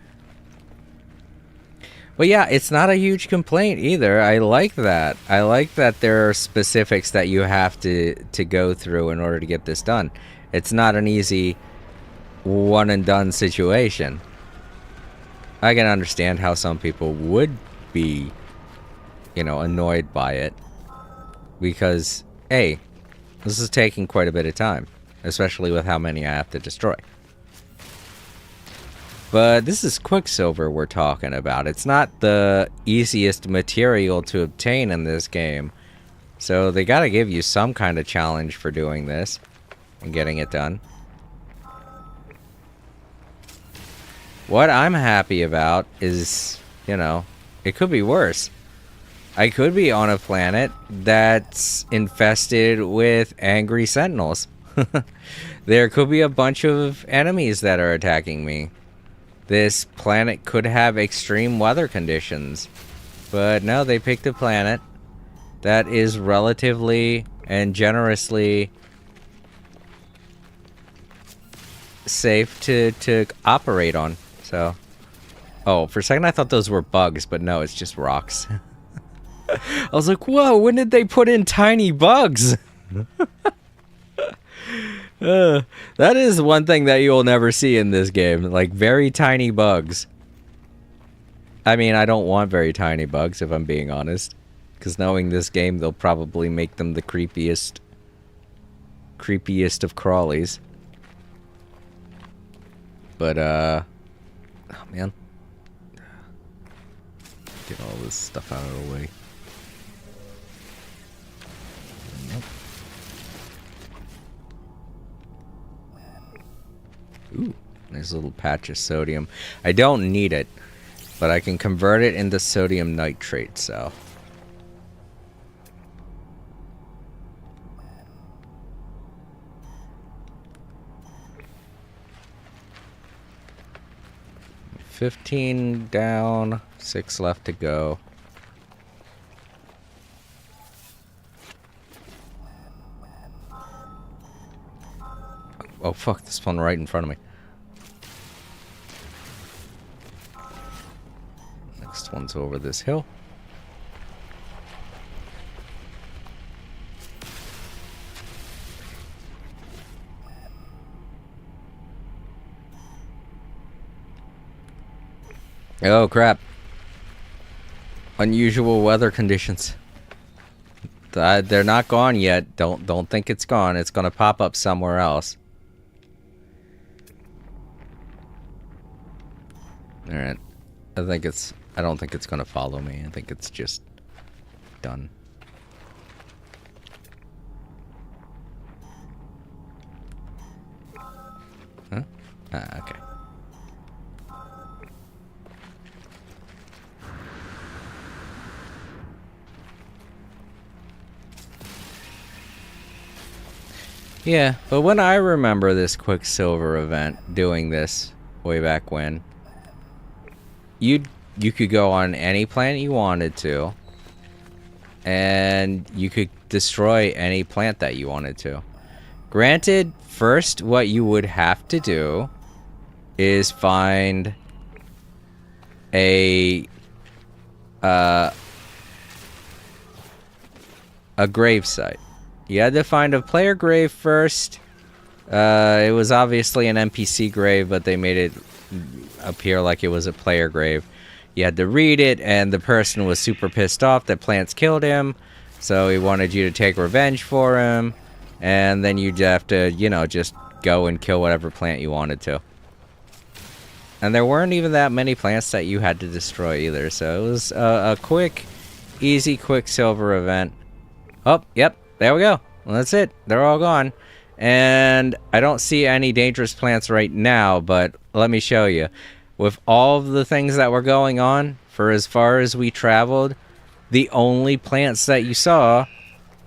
But yeah, it's not a huge complaint either. I like that. I like that there are specifics that you have to go through in order to get this done. It's not an easy one and done situation. I can understand how some people would be, you know, annoyed by it. Because, hey, this is taking quite a bit of time. Especially with how many I have to destroy. But this is Quicksilver we're talking about. It's not the easiest material to obtain in this game. So they gotta give you some kind of challenge for doing this. And getting it done. What I'm happy about is, you know, it could be worse. I could be on a planet that's infested with angry sentinels. There could be a bunch of enemies that are attacking me. This planet could have extreme weather conditions. But no, they picked a planet that is relatively and generously safe to operate on. So, oh, for a second I thought those were bugs, but no, it's just rocks. I was like, whoa, when did they put in tiny bugs? That is one thing that you'll never see in this game, like very tiny bugs. I mean, I don't want very tiny bugs, if I'm being honest. Because knowing this game, they'll probably make them the creepiest of crawlies. But, oh man. Get all this stuff out of the way. Ooh, nice little patch of sodium. I don't need it, but I can convert it into sodium nitrate, so. $15 down, 6 left to go. Oh fuck, this one right in front of me. Next one's over this hill. Oh crap. Unusual weather conditions. They're not gone yet. Don't think it's gone. It's gonna pop up somewhere else. Alright. I don't think it's gonna follow me. I think it's just done. Huh? Ah, okay. Yeah, but when I remember this Quicksilver event, doing this way back when, you could go on any planet you wanted to, and you could destroy any plant that you wanted to. Granted, first what you would have to do is find a grave site. You had to find a player grave first. It was obviously an NPC grave, but they made it appear like it was a player grave. You had to read it, and the person was super pissed off that plants killed him, so he wanted you to take revenge for him, and then you'd have to, you know, just go and kill whatever plant you wanted to. And there weren't even that many plants that you had to destroy either, so it was a quick, easy Quicksilver event. Oh, yep, there we go. Well, that's it. They're all gone. And I don't see any dangerous plants right now, but let me show you. With all of the things that were going on, for as far as we traveled, the only plants that you saw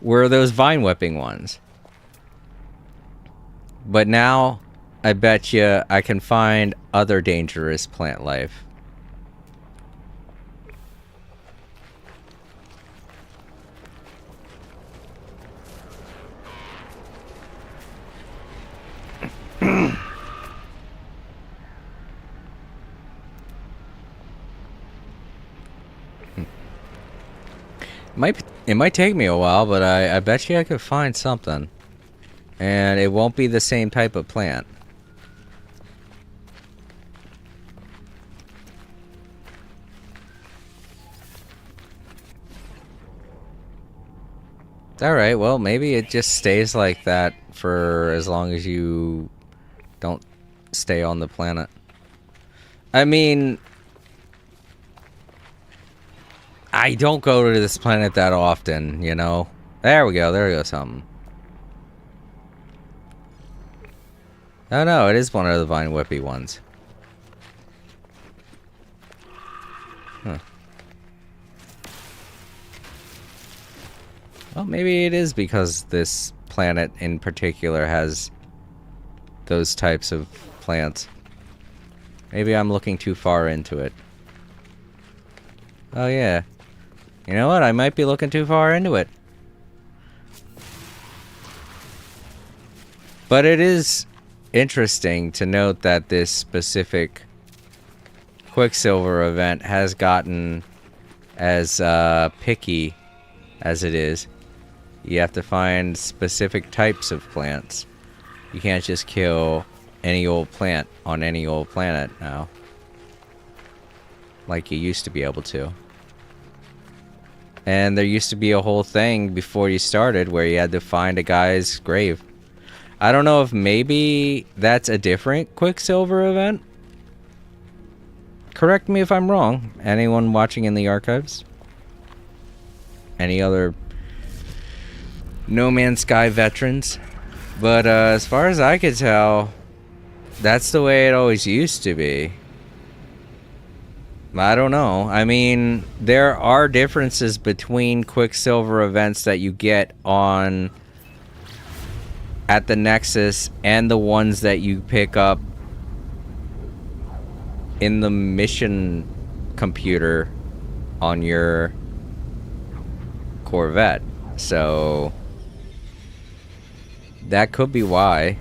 were those vine whipping ones. But now, I bet you I can find other dangerous plant life. It might take me a while, but I bet you I could find something. And it won't be the same type of plant. Alright, well, maybe it just stays like that for as long as you don't stay on the planet. I mean, I don't go to this planet that often, you know? There we go something. Oh no, it is one of the vine whippy ones. Huh. Well, maybe it is because this planet in particular has those types of plants. Maybe I'm looking too far into it. Oh yeah. You know what? I might be looking too far into it. But it is interesting to note that this specific Quicksilver event has gotten as picky as it is. You have to find specific types of plants. You can't just kill any old plant on any old planet now, like you used to be able to. And there used to be a whole thing before you started where you had to find a guy's grave. I don't know if maybe that's a different Quicksilver event. Correct me if I'm wrong. Anyone watching in the archives? Any other No Man's Sky veterans? But as far as I could tell, that's the way it always used to be. I don't know. I mean, there are differences between Quicksilver events that you get on at the Nexus and the ones that you pick up in the mission computer on your Corvette. So that could be why.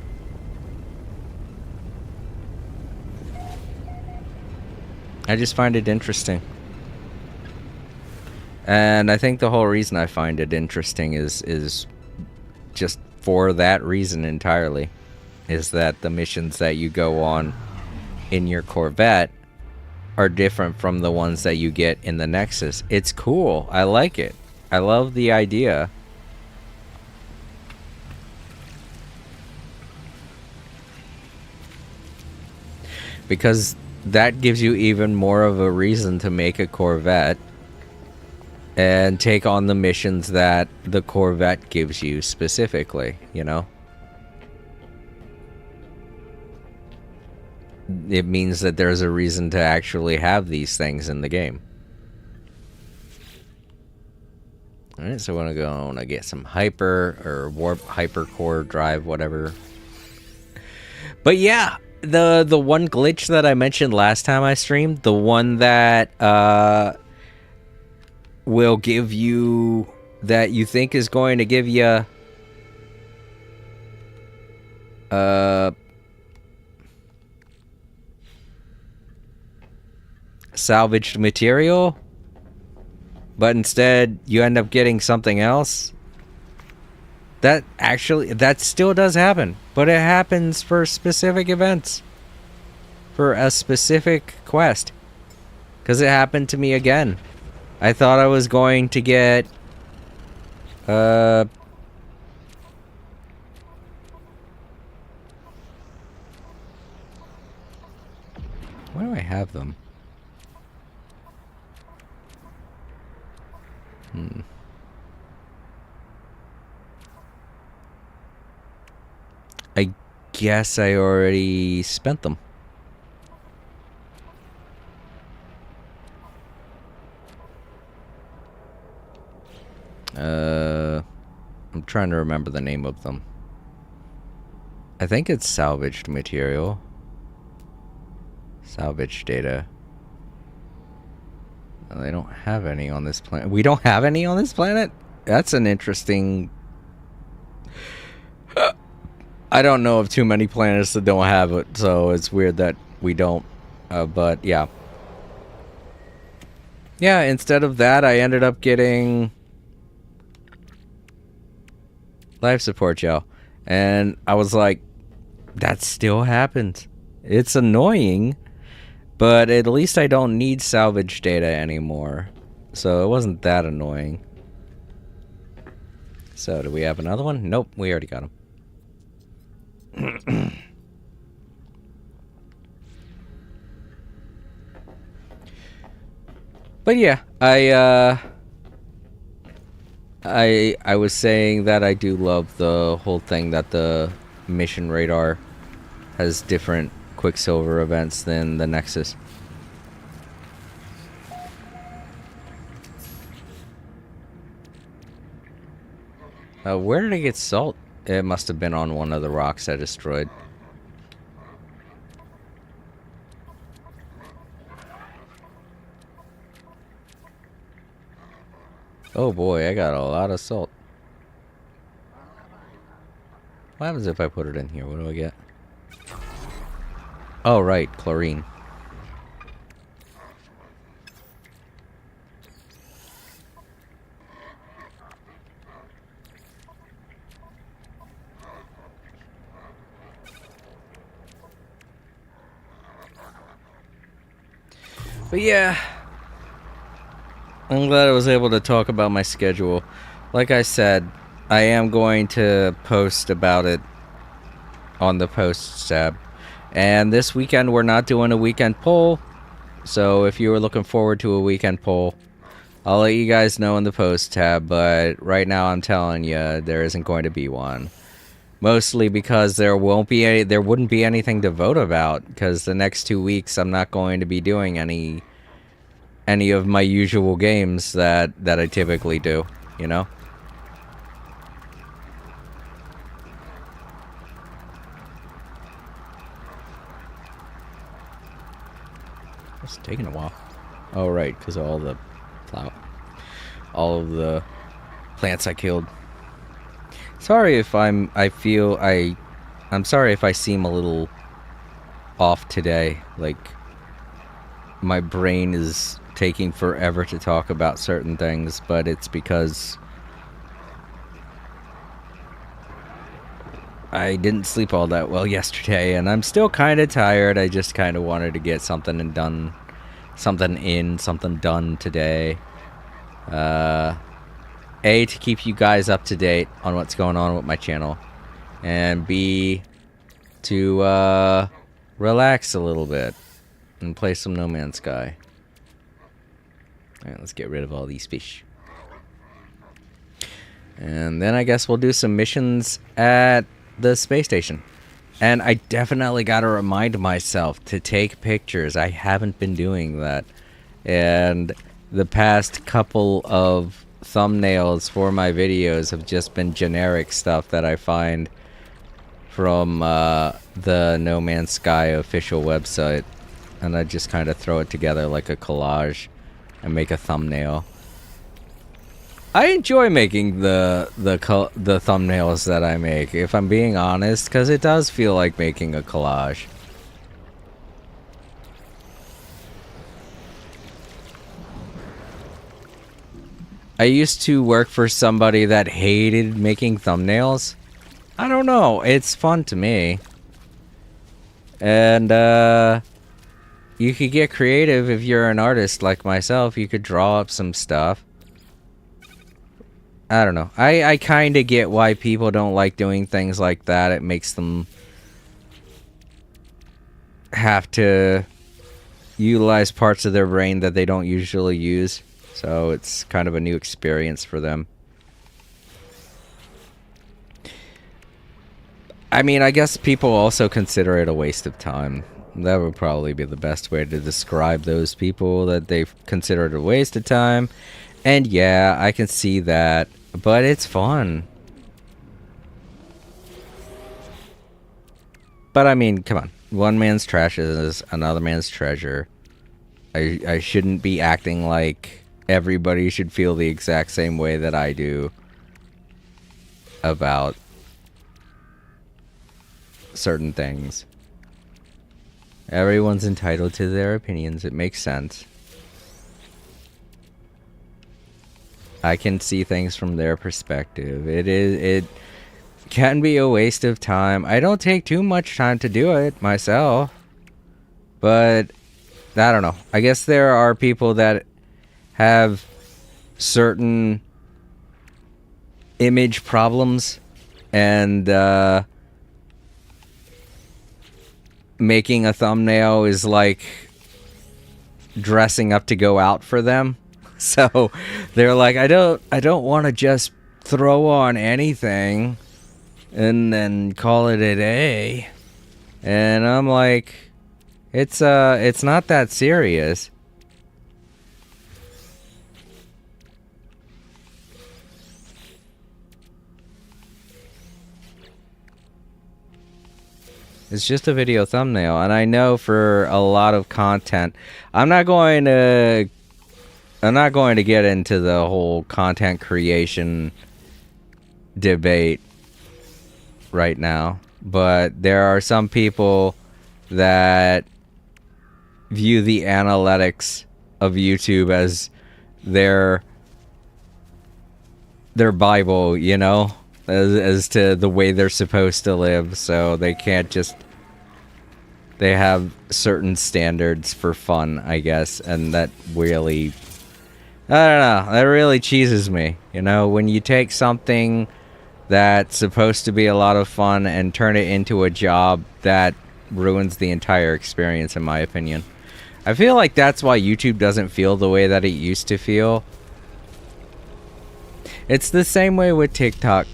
I just find it interesting. And I think the whole reason I find it interesting is just for that reason entirely. Is that the missions that you go on in your Corvette are different from the ones that you get in the Nexus. It's cool. I like it. I love the idea. Because that gives you even more of a reason to make a Corvette and take on the missions that the Corvette gives you specifically, you know? It means that there's a reason to actually have these things in the game. Alright, so I want to go and get some hyper or warp hypercore drive, whatever. But yeah, the one glitch that I mentioned last time I streamed, the one that will give you, that you think is going to give you salvaged material, but instead you end up getting something else. That still does happen, but it happens for specific events, for a specific quest. Because it happened to me again. I thought I was going to get why do I have them? I guess I already spent them. trying to remember the name of them. I think it's salvaged material. Salvage data. No, they don't have any on this planet. We don't have any on this planet? That's an interesting... I don't know of too many planets that don't have it, so it's weird that we don't. But yeah. Yeah, instead of that, I ended up getting life support gel. And I was like, that still happens. It's annoying, but at least I don't need salvage data anymore. So it wasn't that annoying. So do we have another one? Nope, we already got him. But yeah, I was saying that I do love the whole thing that the mission radar has different Quicksilver events than the Nexus. Where did I get salt? It must have been on one of the rocks I destroyed. Oh boy, I got a lot of salt. What happens if I put it in here? What do I get? Oh right, chlorine. But yeah, I'm glad I was able to talk about my schedule. Like I said, I am going to post about it on the posts tab. And this weekend we're not doing a weekend poll. So if you were looking forward to a weekend poll, I'll let you guys know in the post tab. But right now I'm telling you, there isn't going to be one. Mostly because there wouldn't be anything to vote about, because the next 2 weeks I'm not going to be doing any of my usual games that I typically do, you know? It's taking a while. Oh right, because of all of the plants I killed. Sorry if I'm sorry if I seem a little off today. Like, my brain is taking forever to talk about certain things, but it's because I didn't sleep all that well yesterday, and I'm still kind of tired. I just kind of wanted to get something done today. A, to keep you guys up to date on what's going on with my channel, and B, to relax a little bit and play some No Man's Sky. Alright, let's get rid of all these fish. And then I guess we'll do some missions at the space station. And I definitely gotta remind myself to take pictures. I haven't been doing that. And the past couple of thumbnails for my videos have just been generic stuff that I find from the No Man's Sky official website, and I just kind of throw it together like a collage and make a thumbnail. I enjoy making the thumbnails that I make, if I'm being honest, because it does feel like making a collage. I used to work for somebody that hated making thumbnails. I don't know, it's fun to me. And you could get creative if you're an artist like myself. You could draw up some stuff. I don't know. I kind of get why people don't like doing things like that. It makes them have to utilize parts of their brain that they don't usually use. So it's kind of a new experience for them. I mean, I guess people also consider it a waste of time. That would probably be the best way to describe those people, that they consider it a waste of time. And yeah, I can see that, but it's fun. But I mean, come on. One man's trash is another man's treasure. I shouldn't be acting like everybody should feel the exact same way that I do about certain things. Everyone's entitled to their opinions. It makes sense. I can see things from their perspective. It can be a waste of time. I don't take too much time to do it myself. But I don't know. I guess there are people that have certain image problems, and making a thumbnail is like dressing up to go out for them. So they're like, I don't want to just throw on anything and then call it a day. And I'm like, it's not that serious. It's just a video thumbnail, and I know for a lot of content, I'm not going to get into the whole content creation debate right now, but there are some people that view the analytics of YouTube as their Bible, you know, as to the way they're supposed to live. So they can't just, they have certain standards for fun, I guess, and that really, I don't know, that really cheeses me. You know, when you take something that's supposed to be a lot of fun and turn it into a job, that ruins the entire experience, in my opinion. I feel like that's why YouTube doesn't feel the way that it used to feel. It's the same way with TikTok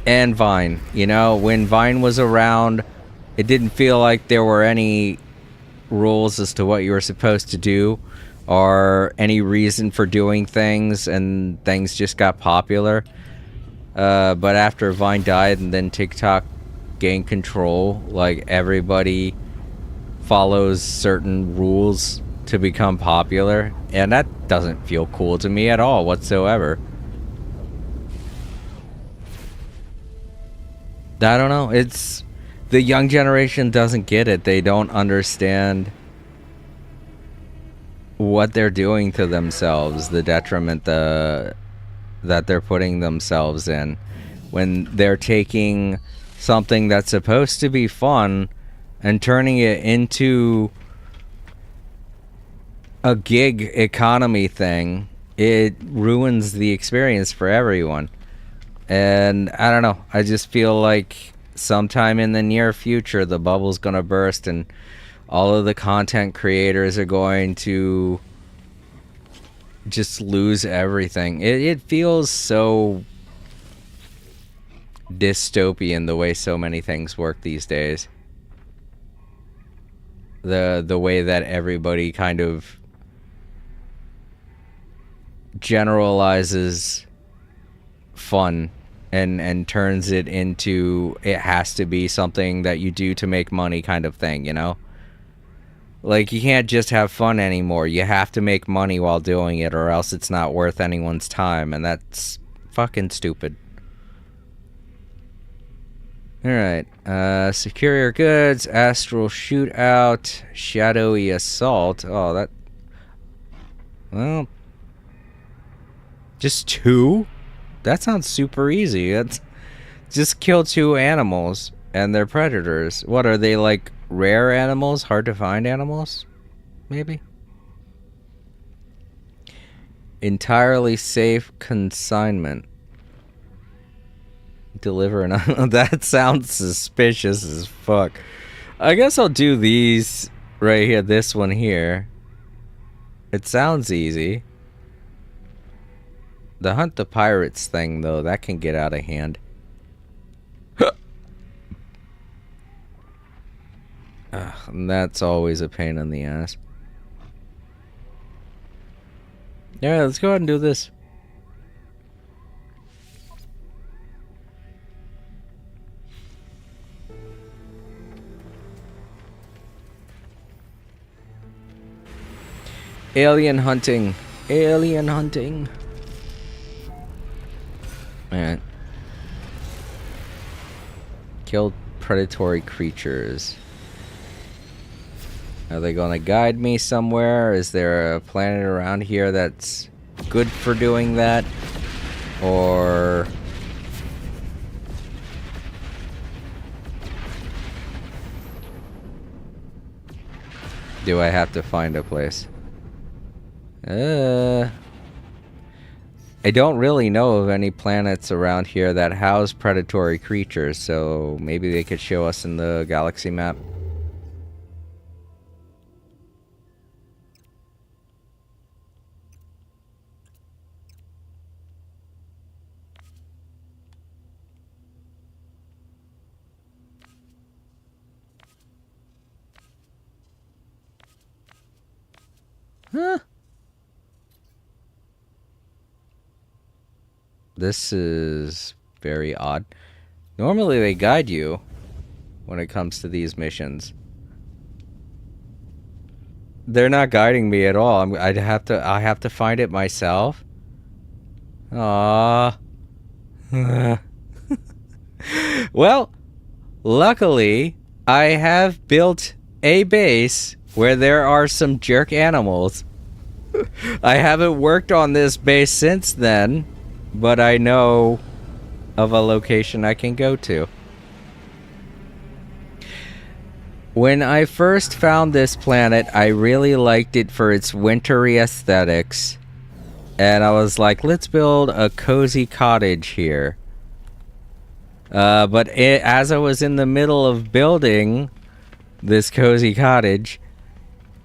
and Vine. You know, when Vine was around, it didn't feel like there were any rules as to what you were supposed to do or any reason for doing things, and things just got popular. But after Vine died and then TikTok gained control, like, everybody follows certain rules to become popular, and that doesn't feel cool to me at all whatsoever. I don't know, it's the young generation doesn't get it. They don't understand what they're doing to themselves, the detriment that they're putting themselves in when they're taking something that's supposed to be fun and turning it into a gig economy thing. It ruins the experience for everyone. And I don't know, I just feel like sometime in the near future the bubble's gonna burst and all of the content creators are going to just lose everything. It feels so dystopian the way so many things work these days. The way that everybody kind of generalizes fun and turns it into, it has to be something that you do to make money kind of thing, you know? Like, you can't just have fun anymore. You have to make money while doing it, or else it's not worth anyone's time, and that's fucking stupid. Alright, secure your goods, astral shootout, shadowy assault. Oh, that... Well... Just 2? That sounds super easy. That's... Just kill 2 animals, and they're predators. What, are they like rare animals? Hard to find animals? Maybe? Entirely safe consignment. Deliver an... That sounds suspicious as fuck. I guess I'll do these right here. This one here. It sounds easy. The hunt the pirates thing, though, that can get out of hand. And that's always a pain in the ass. Yeah, let's go ahead and do this. Alien hunting. Alien hunting. Man. Kill predatory creatures. Are they gonna guide me somewhere? Is there a planet around here that's good for doing that? Or... do I have to find a place? I don't really know of any planets around here that house predatory creatures, so maybe they could show us in the galaxy map. Huh? This is very odd. Normally they guide you when it comes to these missions. They're not guiding me at all. I have to find it myself. Aww. Well, luckily I have built a base where there are some jerk animals. I haven't worked on this base since then, but I know of a location I can go to. When I first found this planet, I really liked it for its wintry aesthetics. And I was like, let's build a cozy cottage here. But as I was in the middle of building this cozy cottage,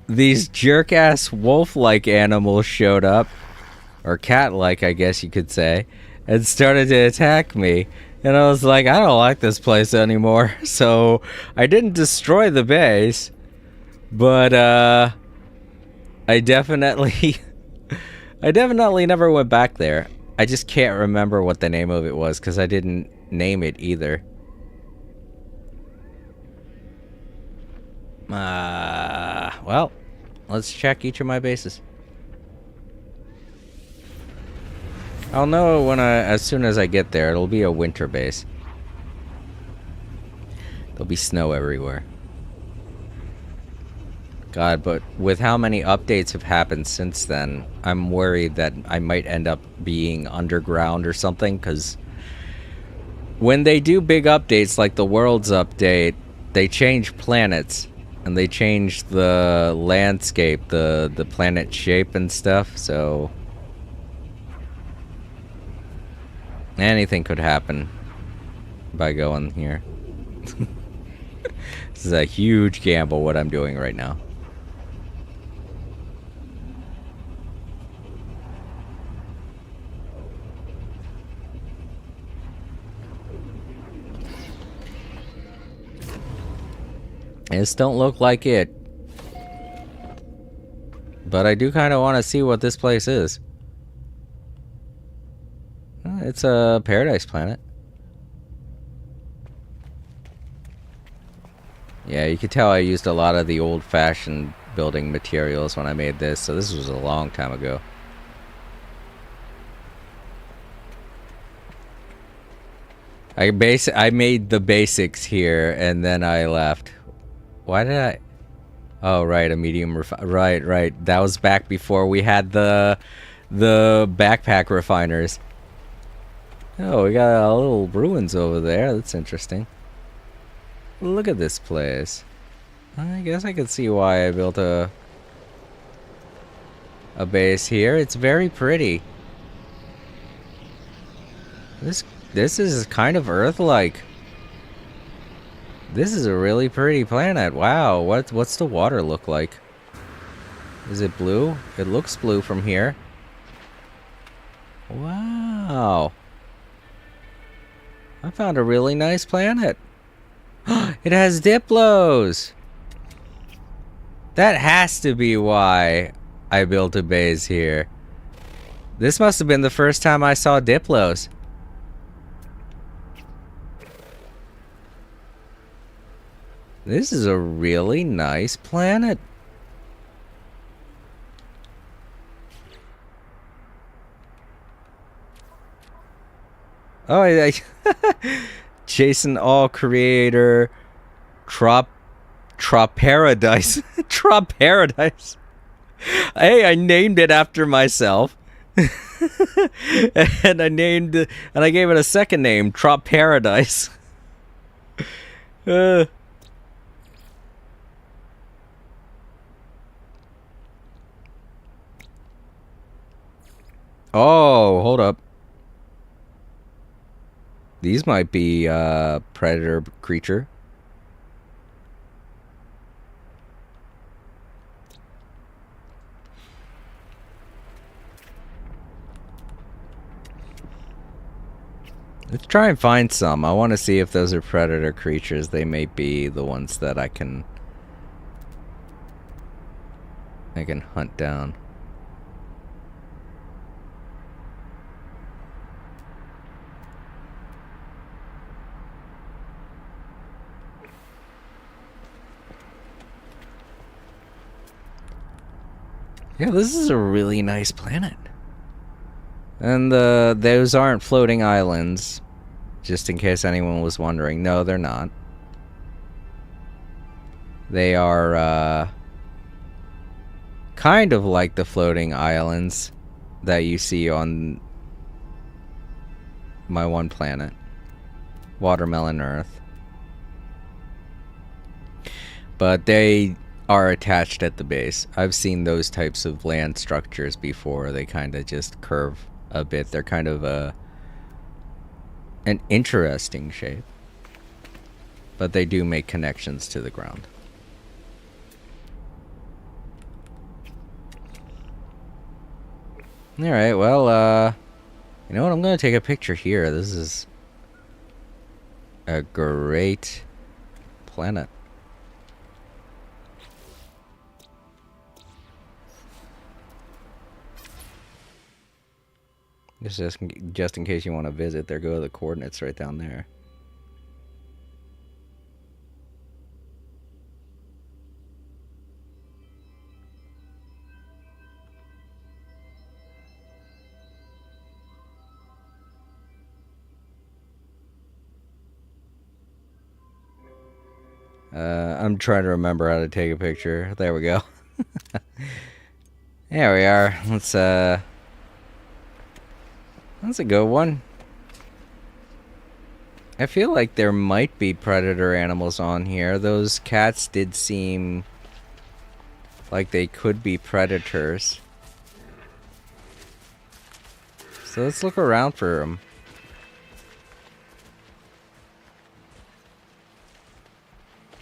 these jerk-ass wolf-like animals showed up, or cat-like, I guess you could say, and started to attack me. And I was like, I don't like this place anymore. So I didn't destroy the base, but I definitely never went back there. I just can't remember what the name of it was because I didn't name it either. Well, let's check each of my bases. I'll know as soon as I get there. It'll be a winter base. There'll be snow everywhere. God, but with how many updates have happened since then, I'm worried that I might end up being underground or something, because when they do big updates like the Worlds update, they change planets, and they change the landscape, the planet shape and stuff, so anything could happen by going here. This is a huge gamble what I'm doing right now. This don't look like it. But I do kind of want to see what this place is. It's a paradise planet. Yeah, you can tell I used a lot of the old-fashioned building materials when I made this, so this was a long time ago. I made the basics here, and then I left. Why did I... Oh, right, a medium right. That was back before we had the backpack refiners. Oh, we got a little ruins over there. That's interesting. Look at this place. I guess I can see why I built a base here. It's very pretty. This is kind of Earth-like. This is a really pretty planet. Wow, what's the water look like? Is it blue? It looks blue from here. Wow. I found a really nice planet. It has Diplos! That has to be why I built a base here. This must have been the first time I saw Diplos. This is a really nice planet. Oh, Jason All creator Paradise. Paradise. Hey, I named it after myself. and I gave it a second name, Trop Paradise. Oh, hold up. These might be predator creature. Let's try and find some. I want to see if those are predator creatures. They may be the ones that I can hunt down. Yeah, this is a really nice planet. And those aren't floating islands, just in case anyone was wondering. No, they're not. They are kind of like the floating islands that you see on my one planet, Watermelon Earth. But they are attached at the base. I've seen those types of land structures before. They kind of just curve a bit. They're kind of an interesting shape, but they do make connections to the ground. Alright, well, you know what? I'm gonna take a picture here. This is a great planet. Just in case you want to visit, there go the coordinates right down there. I'm trying to remember how to take a picture. There we go. There we are. That's a good one. I feel like there might be predator animals on here. Those cats did seem like they could be predators. So let's look around for them.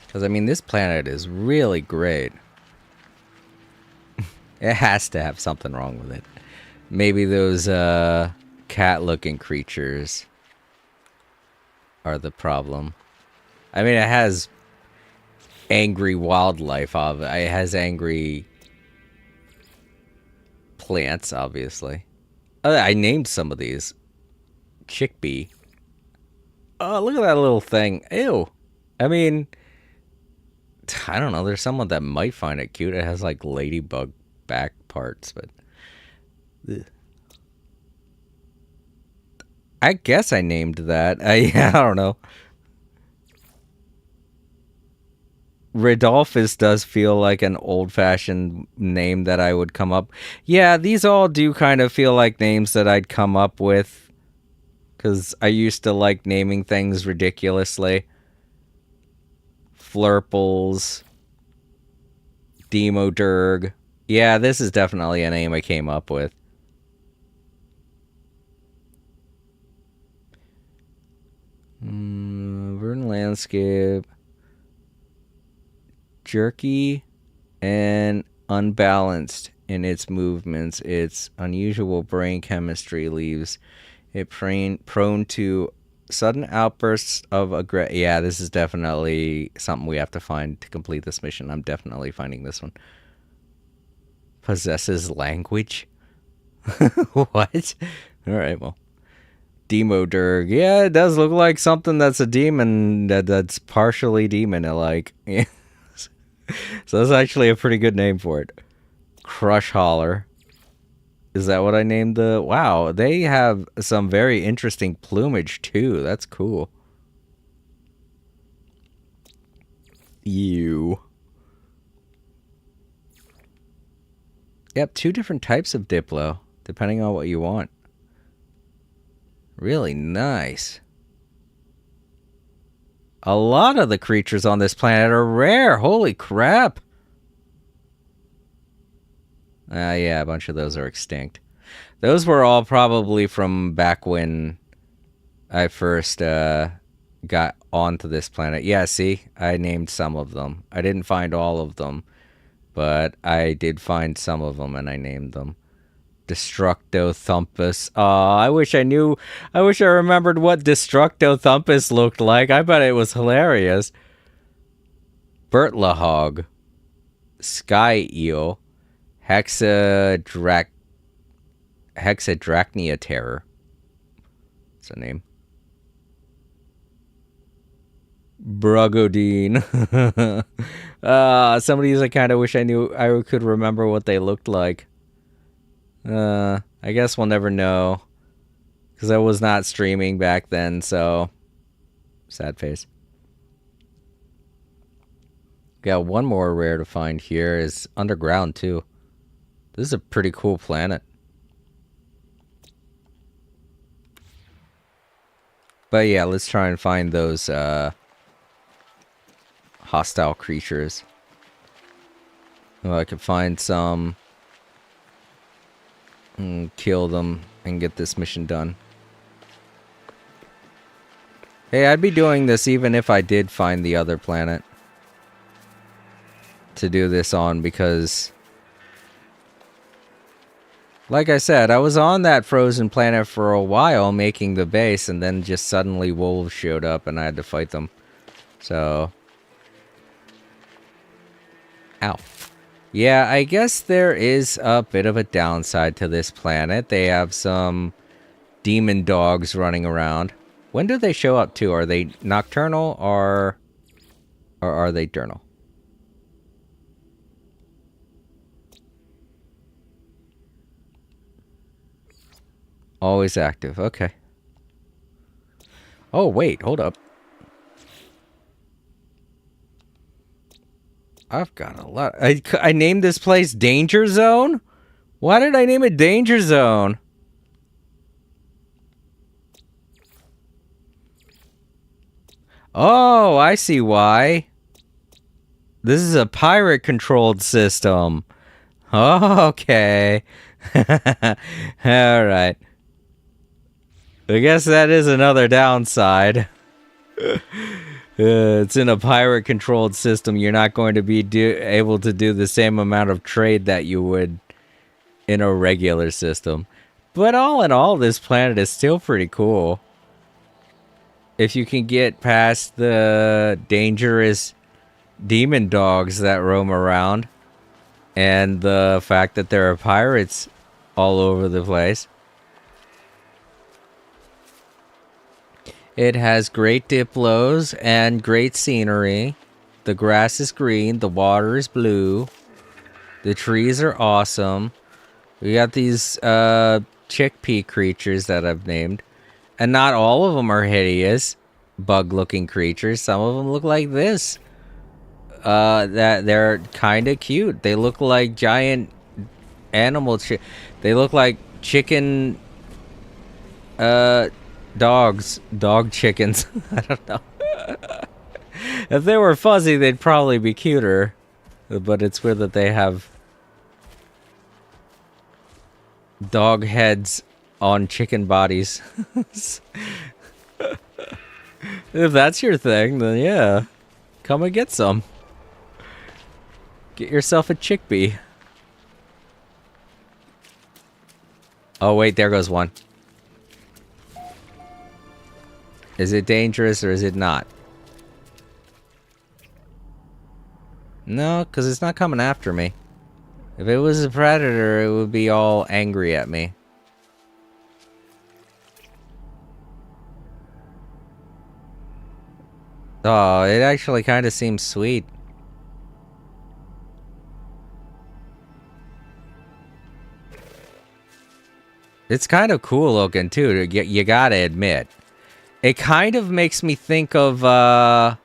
Because, I mean, this planet is really great. It has to have something wrong with it. Maybe those cat-looking creatures are the problem. I mean, it has angry wildlife. It has angry plants, obviously. I named some of these. Chickpea. Oh, look at that little thing. Ew. I mean, I don't know. There's someone that might find it cute. It has like ladybug back parts, but ugh. I guess I named that. I don't know. Rodolphus does feel like an old-fashioned name that I would come up. Yeah, these all do kind of feel like names that I'd come up with, because I used to like naming things ridiculously. Flurples, Demodurg. Yeah, this is definitely a name I came up with. Verdant landscape. Jerky and unbalanced in its movements. Its unusual brain chemistry leaves it prone to sudden outbursts of aggression. Yeah, this is definitely something we have to find to complete this mission. I'm definitely finding this one. Possesses language? What? Alright, well. Demodurg. Yeah, it does look like something that's a demon that's partially demon-like. So that's actually a pretty good name for it. Crush Holler. Is that what I named the... Wow, they have some very interesting plumage, too. That's cool. You. Yep, 2 different types of Diplo, depending on what you want. Really nice. A lot of the creatures on this planet are rare. Holy crap. Yeah, a bunch of those are extinct. Those were all probably from back when I first got onto this planet. Yeah, see? I named some of them. I didn't find all of them, but I did find some of them and I named them. Destructothumpus. I wish I remembered what Destructothumpus looked like. I bet it was hilarious. Bertlahog. Sky Eel. Hexadrachnia Terror. What's the name? Brugodine. Some of these I kind of wish I could remember what they looked like. I guess we'll never know. Because I was not streaming back then, so... Sad face. Got one more rare to find here. Is underground, too. This is a pretty cool planet. But yeah, let's try and find those hostile creatures. Oh, I could find some... and kill them and get this mission done. Hey, I'd be doing this even if I did find the other planet to do this on, because like I said, I was on that frozen planet for a while making the base, and then just suddenly wolves showed up and I had to fight them. So... Ow. Yeah, I guess there is a bit of a downside to this planet. They have some demon dogs running around. When do they show up too? Are they nocturnal or are they diurnal? Always active. Okay. Oh, wait. Hold up. I've got a lot. I named this place Danger Zone? Why did I name it Danger Zone? Oh, I see why. This is a pirate-controlled system. Oh, okay. Alright. I guess that is another downside. It's in a pirate-controlled system. You're not going to be able to do the same amount of trade that you would in a regular system. But all in all, this planet is still pretty cool. If you can get past the dangerous demon dogs that roam around, and the fact that there are pirates all over the place. It has great diplos and great scenery. The grass is green, the water is blue. The trees are awesome. We got these chickpea creatures that I've named. And not all of them are hideous, bug-looking creatures. Some of them look like this. That they're kind of cute. They look like giant animal they look like chicken dogs, dog chickens. I don't know. If they were fuzzy, they'd probably be cuter. But it's weird that they have dog heads on chicken bodies. If that's your thing, then yeah. Come and get some. Get yourself a chickpea. Oh wait, there goes one. Is it dangerous or is it not? No, because it's not coming after me. If it was a predator, it would be all angry at me. Oh, it actually kind of seems sweet. It's kind of cool looking too. You gotta admit, it kind of makes me think of uh,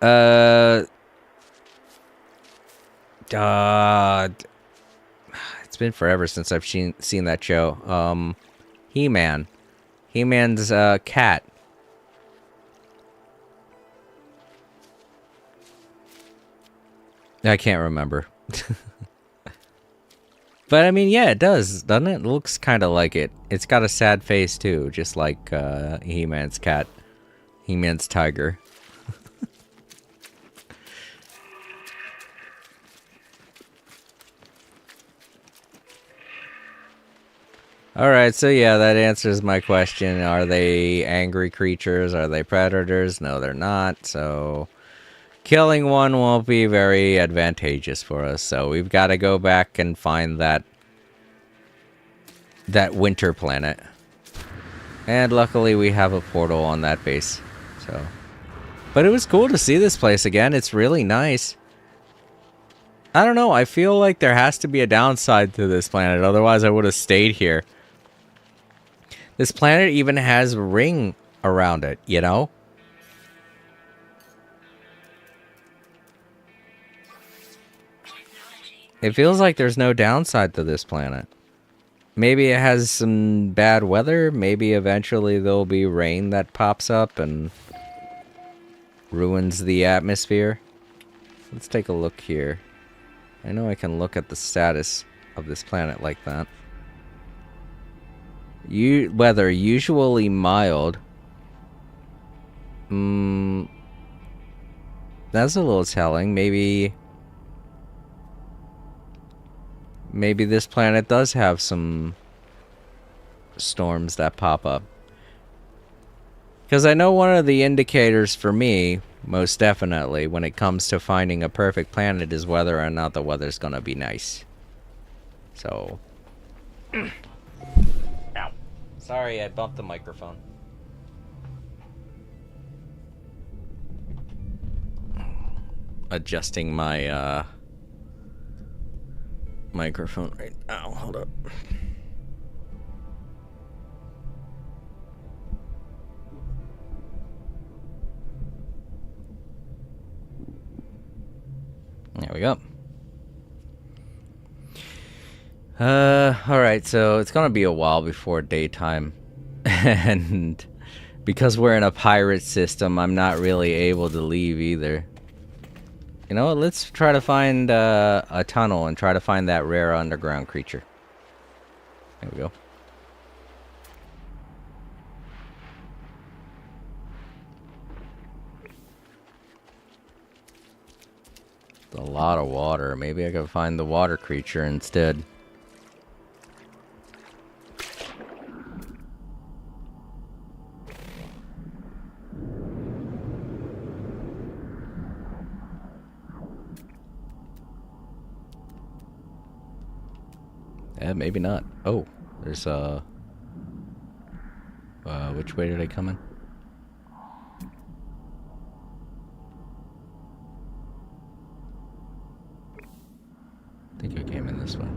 it's been forever since I've seen that show. He-Man. He-Man's cat. I can't remember. But I mean, yeah, it does, doesn't it? It looks kind of like it. It's got a sad face too, just like He-Man's cat. He-Man's tiger. Alright, so yeah, that answers my question. Are they angry creatures? Are they predators? No, they're not, so killing one won't be very advantageous for us. So we've got to go back and find that winter planet. And luckily we have a portal on that base. So, but it was cool to see this place again. It's really nice. I don't know, I feel like there has to be a downside to this planet, otherwise I would have stayed here. This planet even has a ring around it, you know? It feels like there's no downside to this planet. Maybe it has some bad weather. Maybe eventually there'll be rain that pops up and ruins the atmosphere. Let's take a look here. I know I can look at the status of this planet like that. Weather usually mild. That's a little telling. Maybe this planet does have some storms that pop up. Because I know one of the indicators for me, most definitely, when it comes to finding a perfect planet is whether or not the weather's gonna be nice. So... Ow. Sorry, I bumped the microphone. Adjusting my, microphone right now. Hold up. There we go. Alright, so it's gonna be a while before daytime. And because we're in a pirate system, I'm not really able to leave either. You know what, let's try to find a tunnel and try to find that rare underground creature. There we go. It's a lot of water. Maybe I could find the water creature instead. Maybe not. Oh, there's which way did I come in? I think I came in this way.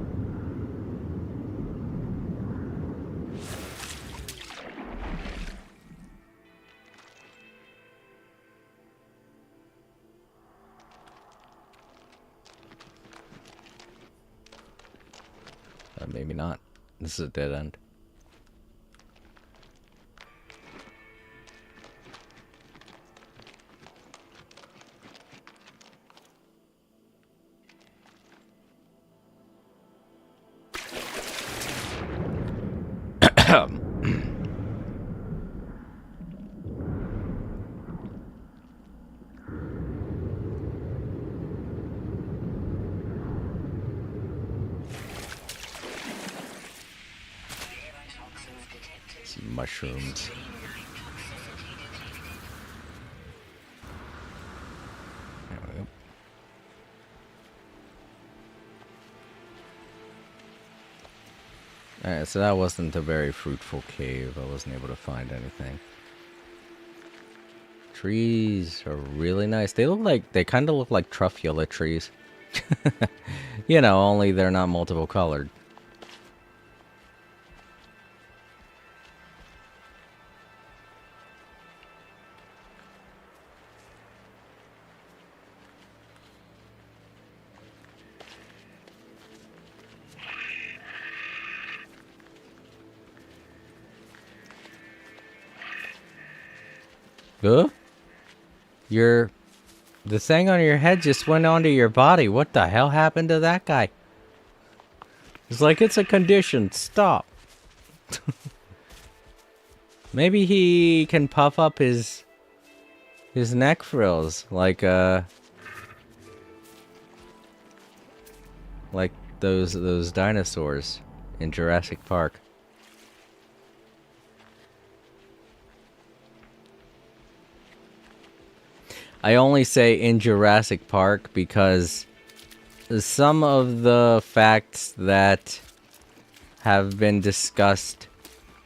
Maybe not. This is a dead end. Mushrooms. There we go. Alright, so that wasn't a very fruitful cave. I wasn't able to find anything. Trees are really nice. They kind of look like truffula trees. You know, only they're not multiple colored. Huh? The thing on your head just went onto your body. What the hell happened to that guy? It's like it's a condition. Stop. Maybe he can puff up his neck frills like those dinosaurs in Jurassic Park. I only say in Jurassic Park because some of the facts that have been discussed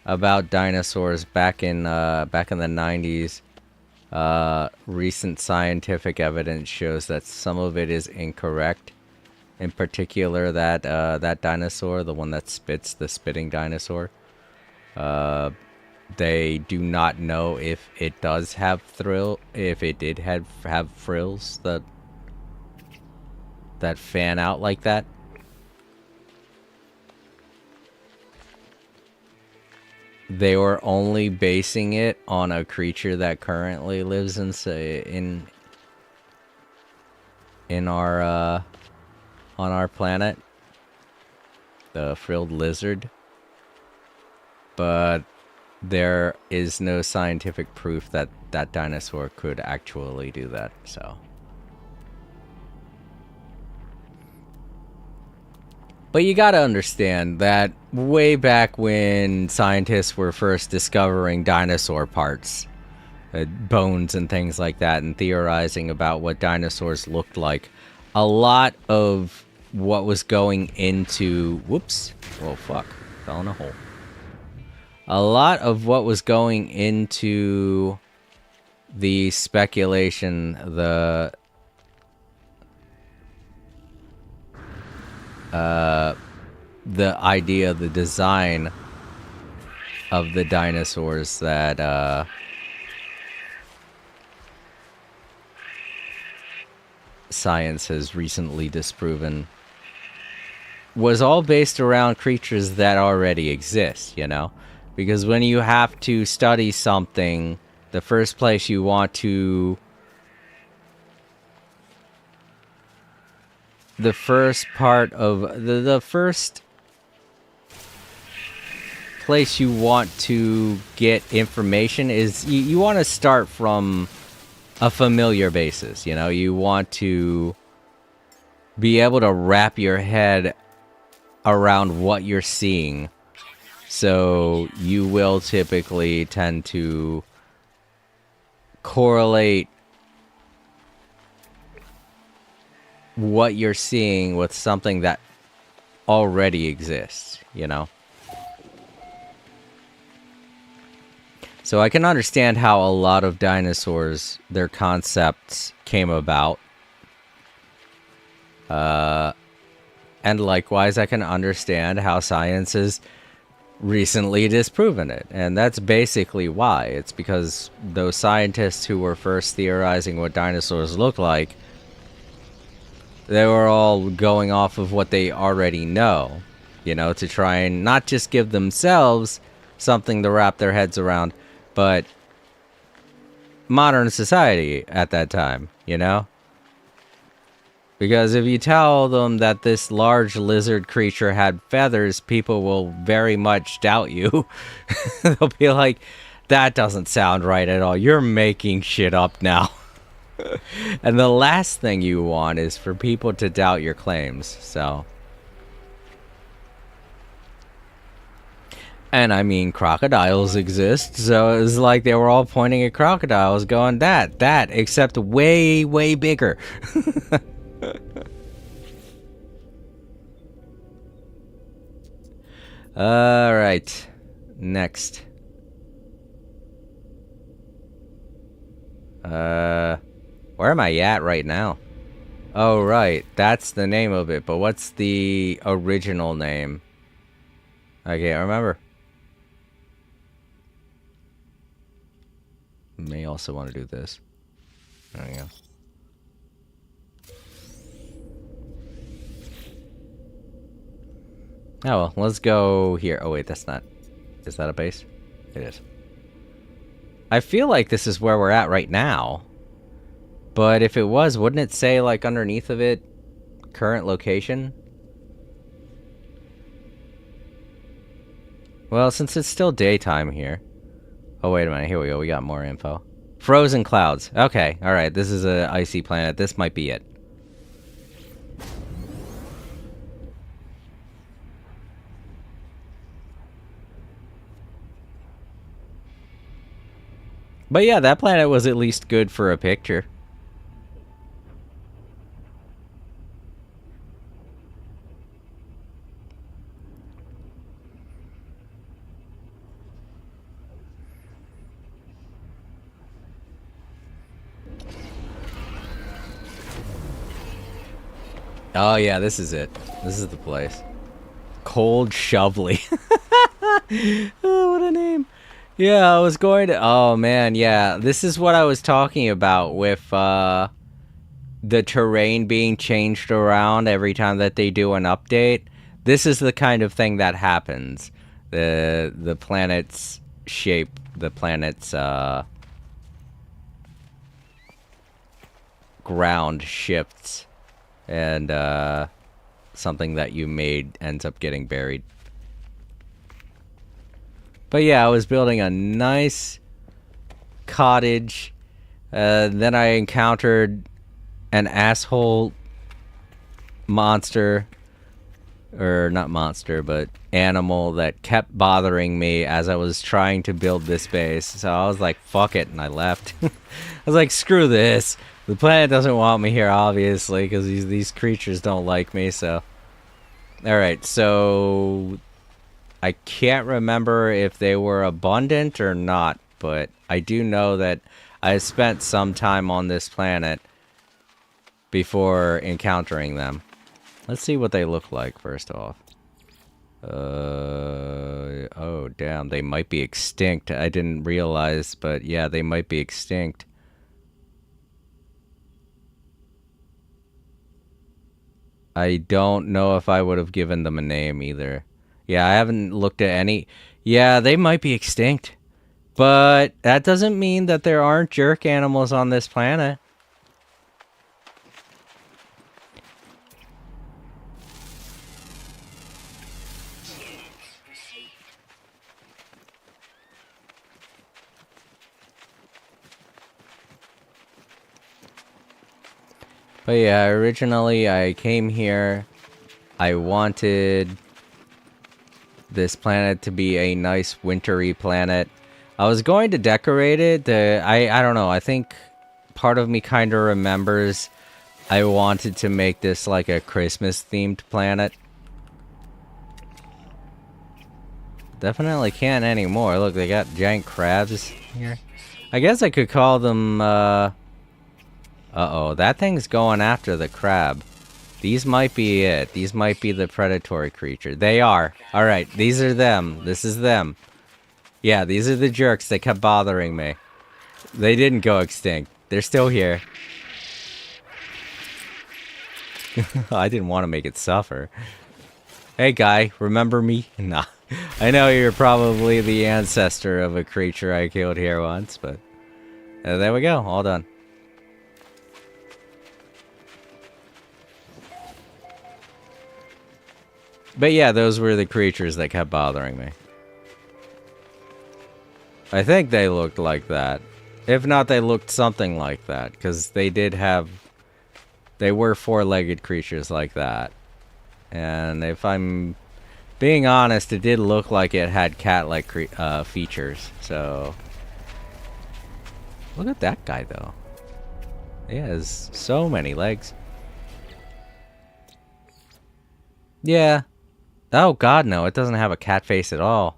about dinosaurs back in the 90s, recent scientific evidence shows that some of it is incorrect. In particular, that dinosaur, the one that spits, the spitting dinosaur, they do not know if it does have if it did have frills that fan out like that. They were only basing it on a creature that currently lives in our on our planet, the frilled lizard. But there is no scientific proof that that dinosaur could actually do that, so. But you gotta understand that way back when scientists were first discovering dinosaur parts, bones and things like that, and theorizing about what dinosaurs looked like, a lot of what was going into... Whoops. Oh, fuck. Fell in a hole. A lot of what was going into the speculation, the idea, the design of the dinosaurs that science has recently disproven was all based around creatures that already exist, you know? Because when you have to study something, the first place you want to... The first part of... The first place you want to get information is... You want to start from a familiar basis, you know? You want to be able to wrap your head around what you're seeing. So you will typically tend to correlate what you're seeing with something that already exists, you know? So I can understand how a lot of dinosaurs, their concepts came about. And likewise, I can understand how science has recently disproven it. And that's basically why. It's because those scientists who were first theorizing what dinosaurs look like, they were all going off of what they already know, you know, to try and not just give themselves something to wrap their heads around, but modern society at that time, you know? Because if you tell them that this large lizard creature had feathers, people will very much doubt you. They'll be like, that doesn't sound right at all. You're making shit up now. And the last thing you want is for people to doubt your claims, so. And I mean, crocodiles exist, so it was like they were all pointing at crocodiles going, that, except way, way bigger. Alright, next. Where am I at right now? Oh, right, that's the name of it, but what's the original name? I can't remember. May also want to do this. There we go. Oh, well, let's go here. Oh, wait, that's not... Is that a base? It is. I feel like this is where we're at right now. But if it was, wouldn't it say, like, underneath of it, current location? Well, since it's still daytime here. Oh, wait a minute. Here we go. We got more info. Frozen clouds. Okay. Alright. This is an icy planet. This might be it. But yeah, that planet was at least good for a picture. Oh yeah, this is it. This is the place. Cold Shovely. Oh, what a name. Yeah, I was going to... Oh, man, yeah. This is what I was talking about with the terrain being changed around every time that they do an update. This is the kind of thing that happens. The planet's shape, the planet's ground shifts, and something that you made ends up getting buried. But yeah, I was building a nice cottage. Then I encountered an asshole monster. Or not monster, but animal that kept bothering me as I was trying to build this base. So I was like, fuck it, and I left. I was like, screw this. The planet doesn't want me here, obviously, because these creatures don't like me, so... Alright, so... I can't remember if they were abundant or not, but I do know that I spent some time on this planet before encountering them. Let's see what they look like, first off. Oh, damn, they might be extinct. I didn't realize, but yeah, they might be extinct. I don't know if I would have given them a name either. Yeah, I haven't looked at any... Yeah, they might be extinct. But that doesn't mean that there aren't jerk animals on this planet. But yeah, originally I came here. I wanted this planet to be a nice wintry planet. I was going to decorate it. I don't know. I think part of me kind of remembers I wanted to make this like a Christmas-themed planet. Definitely can't anymore. Look, they got giant crabs here. I guess I could call them, Uh-oh, that thing's going after the crab. These might be it. These might be the predatory creature. They are. Alright, these are them. This is them. Yeah, these are the jerks that kept bothering me. They didn't go extinct. They're still here. I didn't want to make it suffer. Hey guy, remember me? Nah. I know you're probably the ancestor of a creature I killed here once, but... there we go, all done. But yeah, those were the creatures that kept bothering me. I think they looked like that. If not, they looked something like that, because they did have... They were four-legged creatures like that. And if I'm being honest, it did look like it had cat-like features, so... Look at that guy, though. He has so many legs. Yeah. Oh, God, no. It doesn't have a cat face at all.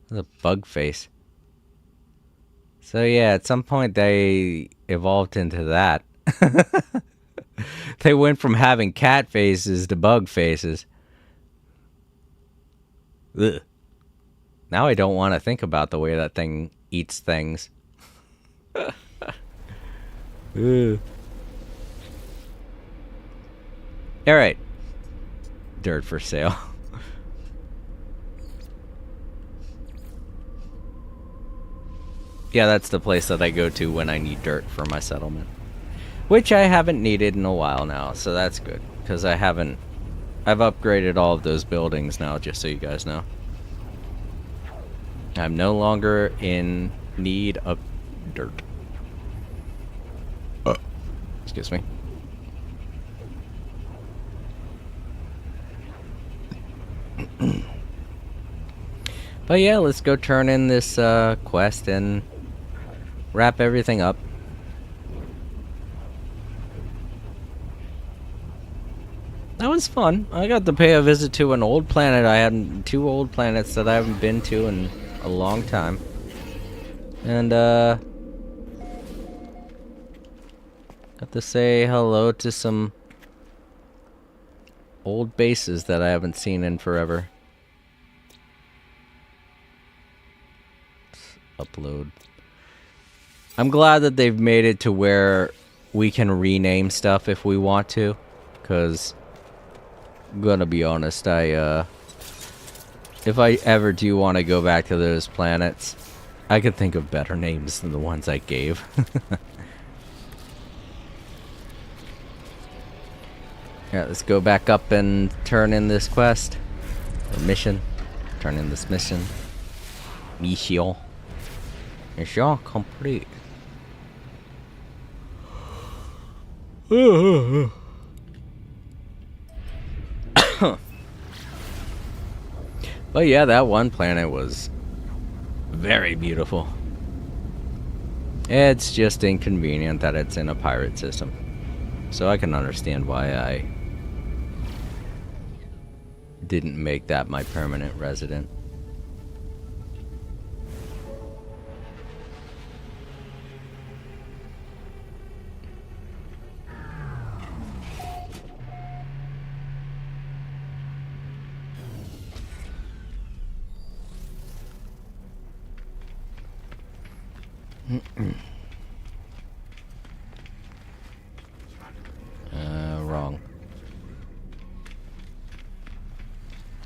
It's a bug face. So, yeah, at some point they evolved into that. They went from having cat faces to bug faces. Ugh. Now I don't want to think about the way that thing eats things. Alright. Dirt for sale. Yeah, that's the place that I go to when I need dirt for my settlement. Which I haven't needed in a while now, so that's good. Because I've upgraded all of those buildings now, just so you guys know. I'm no longer in need of dirt. Excuse me. But yeah, let's go turn in this quest and wrap everything up. That was fun. I got to pay a visit to an old planet. I had 2 old planets that I haven't been to in a long time. And got to say hello to some old bases that I haven't seen in forever. Upload. I'm glad that they've made it to where we can rename stuff if we want to, because I'm gonna be honest, if I ever do want to go back to those planets, I could think of better names than the ones I gave. Yeah, let's go back up and turn in this quest or mission. Turn in this mission. Mission complete. But yeah, that one planet was very beautiful. It's just inconvenient that it's in a pirate system. So I can understand why I didn't make that my permanent resident. Wrong.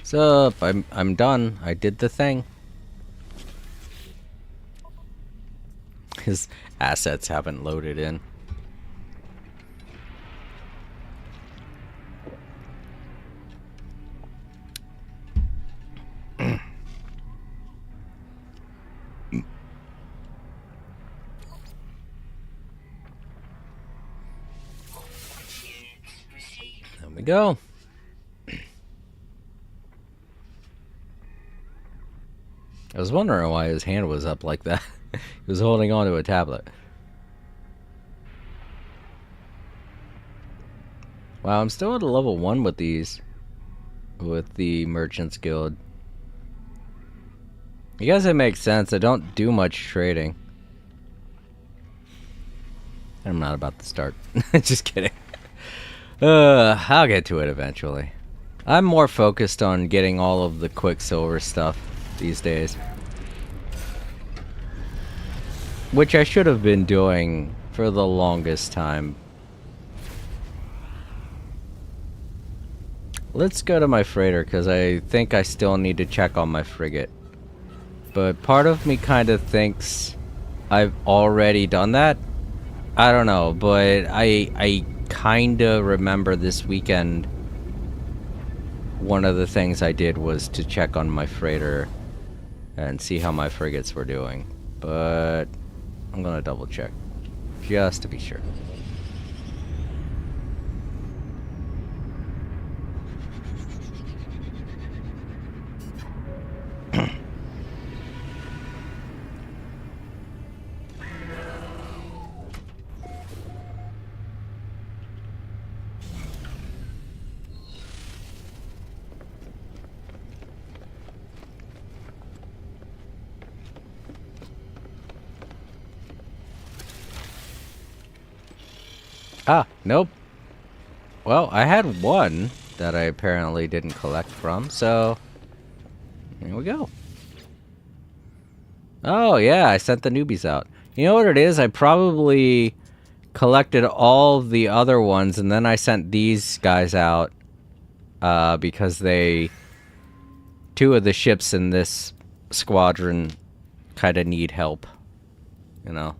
So I'm done. I did the thing. His assets haven't loaded in. There we go. I was wondering why his hand was up like that. He was holding onto a tablet. Wow, I'm still at a level 1 with these. With the Merchants Guild. I guess it makes sense. I don't do much trading. I'm not about to start. Just kidding. I'll get to it eventually. I'm more focused on getting all of the Quicksilver stuff these days. Which I should have been doing for the longest time. Let's go to my freighter, because I think I still need to check on my frigate. But part of me kind of thinks I've already done that. I don't know, but I kind of remember this weekend one of the things I did was to check on my freighter and see how my frigates were doing. But I'm gonna double check just to be sure. Ah, nope. Well, I had one that I apparently didn't collect from, so here we go. Oh, yeah, I sent the newbies out. You know what it is? I probably collected all the other ones, and then I sent these guys out because two of the ships in this squadron kind of need help. you know,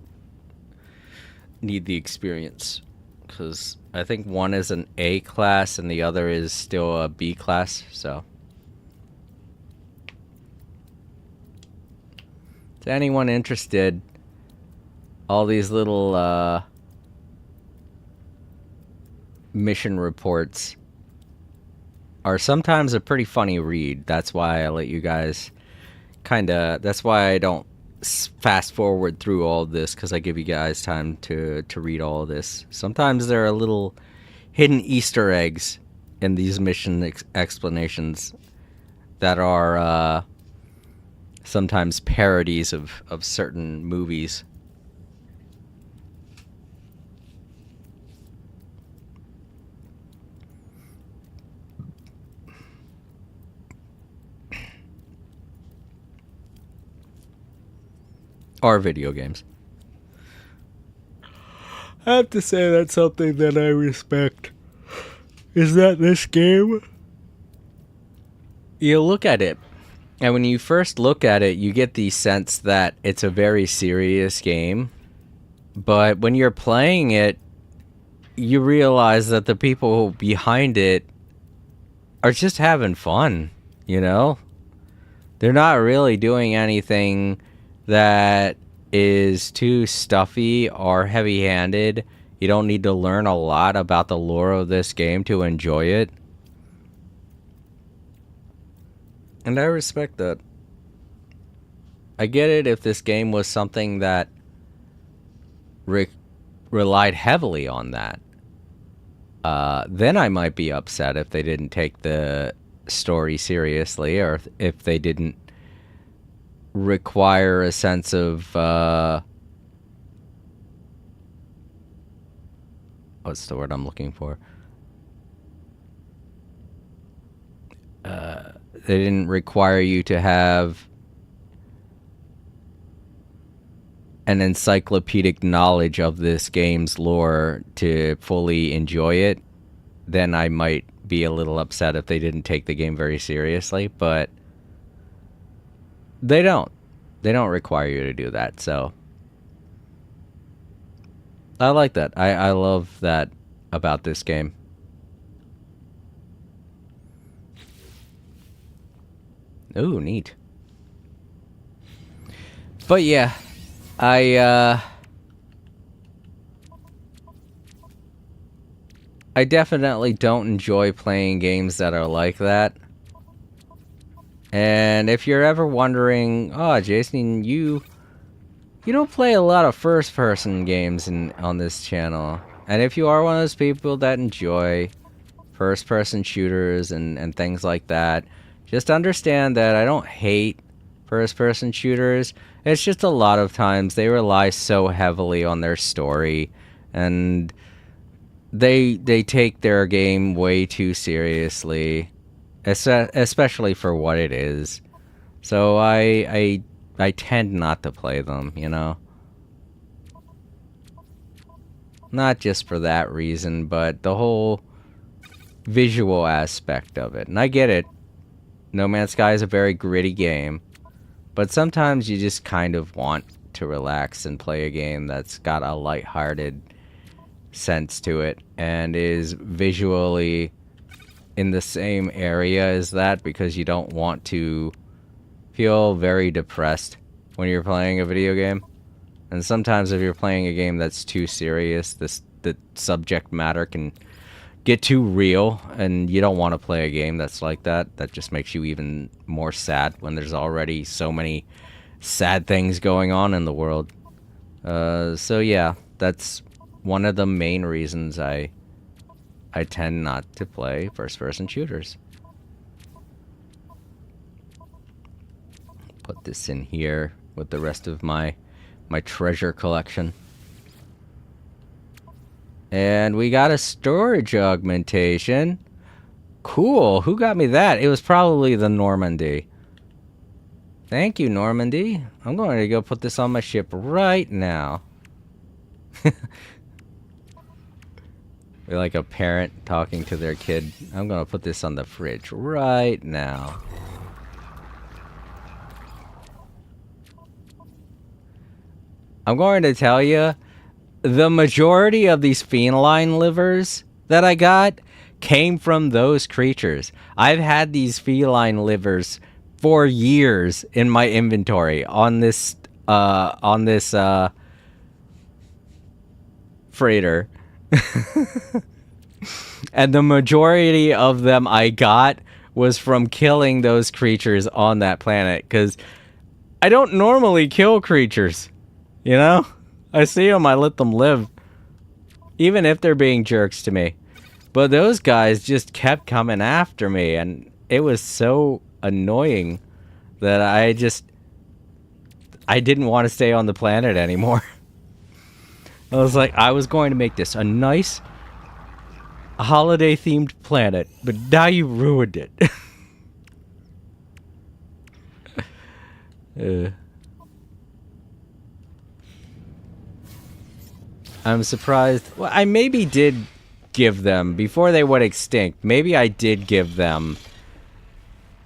need the experience. Because I think one is an A class and the other is still a B class, so. To anyone interested, all these little mission reports are sometimes a pretty funny read. That's why I let you guys that's why I don't fast forward through all this, because I give you guys time to read all of this. Sometimes there are little hidden Easter eggs in these mission explanations that are sometimes parodies of certain movies. Or video games. I have to say that's something that I respect. Is that this game? You look at it, and when you first look at it, you get the sense that it's a very serious game. But when you're playing it, you realize that the people behind it are just having fun, you know? They're not really doing anything that is too stuffy or heavy-handed. You don't need to learn a lot about the lore of this game to enjoy it. And I respect that. I get it if this game was something that relied heavily on that. Then I might be upset if they didn't take the story seriously, or if they didn't require a sense of what's the word I'm looking for? They didn't require you to have an encyclopedic knowledge of this game's lore to fully enjoy it. Then I might be a little upset if they didn't take the game very seriously, but they don't require you to do that, so I like that. I love that about this game. Ooh, neat. But yeah, I definitely don't enjoy playing games that are like that. And if you're ever wondering, oh, Jason, you don't play a lot of first-person games on this channel. And if you are one of those people that enjoy first-person shooters and things like that, just understand that I don't hate first-person shooters. It's just a lot of times they rely so heavily on their story, and they take their game way too seriously, especially for what it is. So I tend not to play them, you know? Not just for that reason, but the whole visual aspect of it. And I get it. No Man's Sky is a very gritty game, but sometimes you just kind of want to relax and play a game that's got a lighthearted sense to it and is visually in the same area as that, because you don't want to feel very depressed when you're playing a video game. And sometimes if you're playing a game that's too serious, the subject matter can get too real, and you don't want to play a game that's like that. That just makes you even more sad when there's already so many sad things going on in the world. So yeah, that's one of the main reasons I tend not to play first-person shooters. Put this in here with the rest of my treasure collection. And we got a storage augmentation. Cool. Who got me that? It was probably the Normandy. Thank you, Normandy. I'm going to go put this on my ship right now. We're like a parent talking to their kid. I'm going to put this on the fridge right now. I'm going to tell you, the majority of these feline livers that I got came from those creatures. I've had these feline livers for years in my inventory on this freighter. And the majority of them I got was from killing those creatures on that planet, because I don't normally kill creatures, you know? I see them, I let them live, even if they're being jerks to me. But those guys just kept coming after me, and it was so annoying that I didn't want to stay on the planet anymore. I was like, I was going to make this a nice holiday-themed planet, but now you ruined it. I'm surprised. Well, I maybe did give them, before they went extinct, maybe I did give them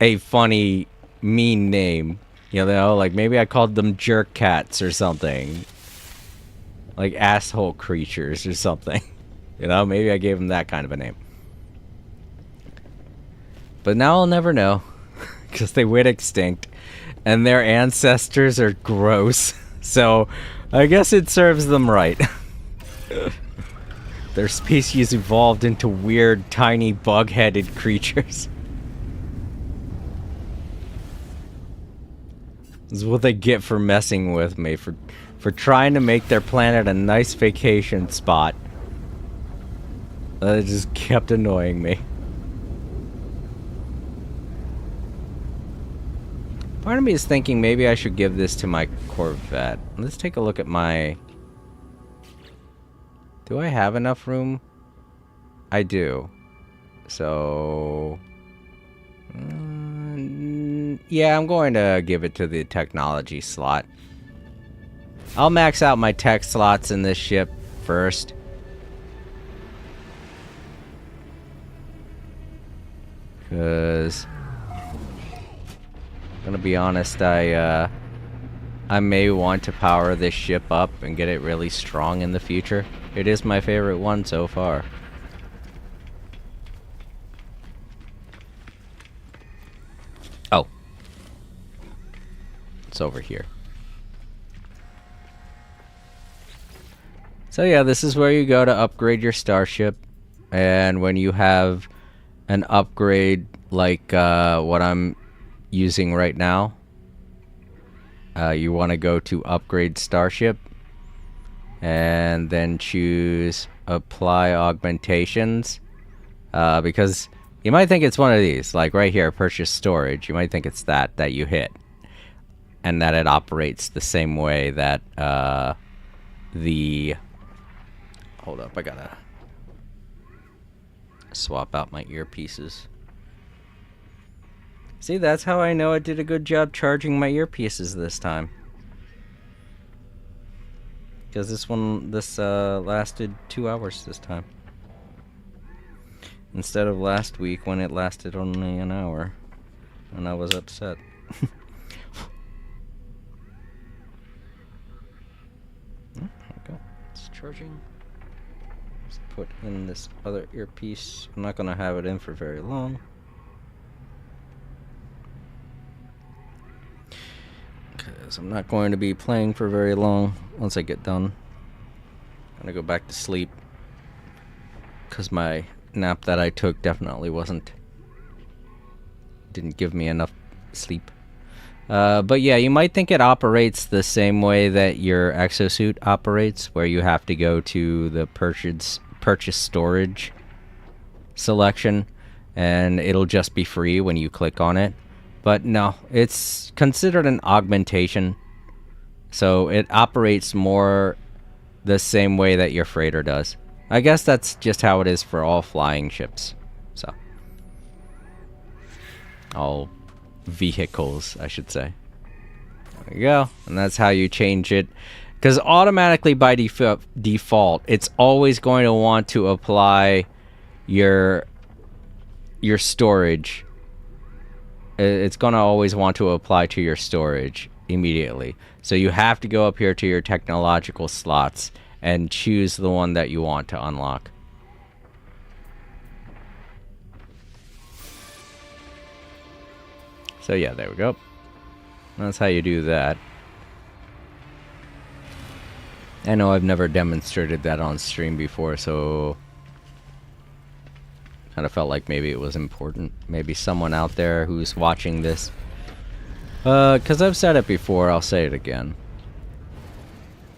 a funny, mean name. You know, like maybe I called them jerk cats or something. Like asshole creatures or something. You know, maybe I gave them that kind of a name. But now I'll never know. Because they went extinct. And their ancestors are gross. So, I guess it serves them right. Their species evolved into weird, tiny, bug-headed creatures. This is what they get for messing with me. For trying to make their planet a nice vacation spot. It just kept annoying me. Part of me is thinking maybe I should give this to my Corvette. Let's take a look at my... Do I have enough room? I do. So... yeah, I'm going to give it to the technology slot. I'll max out my tech slots in this ship first. Because... I'm gonna be honest, I may want to power this ship up and get it really strong in the future. It is my favorite one so far. Oh. It's over here. So yeah, this is where you go to upgrade your starship. And when you have an upgrade like what I'm using right now, you want to go to upgrade starship and then choose apply augmentations, because you might think it's one of these, like right here, purchase storage. You might think it's that you hit, and that it operates the same way that the... Hold up, I gotta swap out my earpieces. See, that's how I know I did a good job charging my earpieces this time. Because this lasted 2 hours this time. Instead of last week when it lasted only an hour. And I was upset. There we go. It's charging. Let's put in this other earpiece. I'm not going to have it in for very long. Because I'm not going to be playing for very long once I get done. I'm gonna go back to sleep. Because my nap that I took definitely didn't give me enough sleep. But yeah, you might think it operates the same way that your exosuit operates, where you have to go to the purchase storage selection, and it'll just be free when you click on it. But no, it's considered an augmentation, so it operates more the same way that your freighter does. I guess that's just how it is for all flying ships. So, all vehicles, I should say. There you go, and that's how you change it. Because automatically by default, it's always going to want to apply your storage. It's going to always want to apply to your storage immediately. So you have to go up here to your technological slots and choose the one that you want to unlock. So yeah, there we go. That's how you do that. I know I've never demonstrated that on stream before, so kind of felt like maybe it was important. Maybe someone out there who's watching this. Because I've said it before, I'll say it again.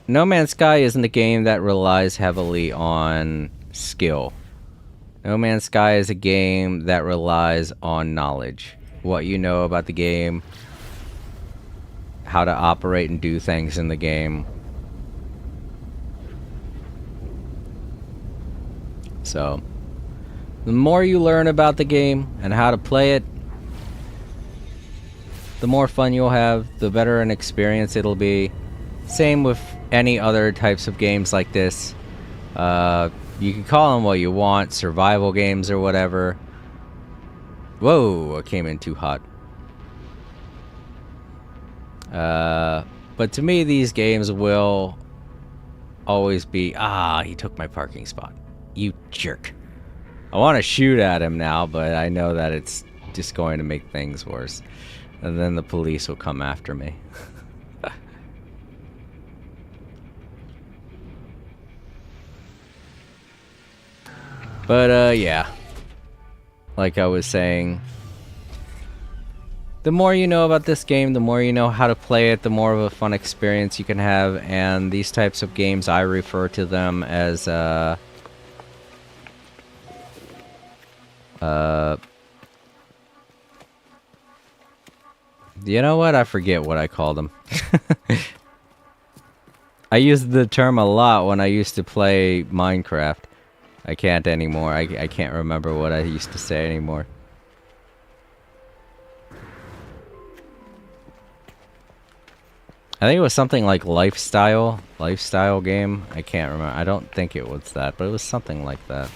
No Man's Sky isn't a game that relies heavily on skill. No Man's Sky is a game that relies on knowledge. What you know about the game, how to operate and do things in the game. So, the more you learn about the game and how to play it, the more fun you'll have, the better an experience it'll be. Same with any other types of games like this. You can call them what you want, survival games or whatever. Whoa, I came in too hot. But to me, these games will always be... Ah, he took my parking spot. You jerk. I want to shoot at him now, but I know that it's just going to make things worse. And then the police will come after me. But, yeah. Like I was saying, the more you know about this game, the more you know how to play it, the more of a fun experience you can have. And these types of games, I refer to them as, you know what? I forget what I called them. I used the term a lot when I used to play Minecraft. I can't anymore. I can't remember what I used to say anymore. I think it was something like lifestyle game. I can't remember. I don't think it was that, but it was something like that.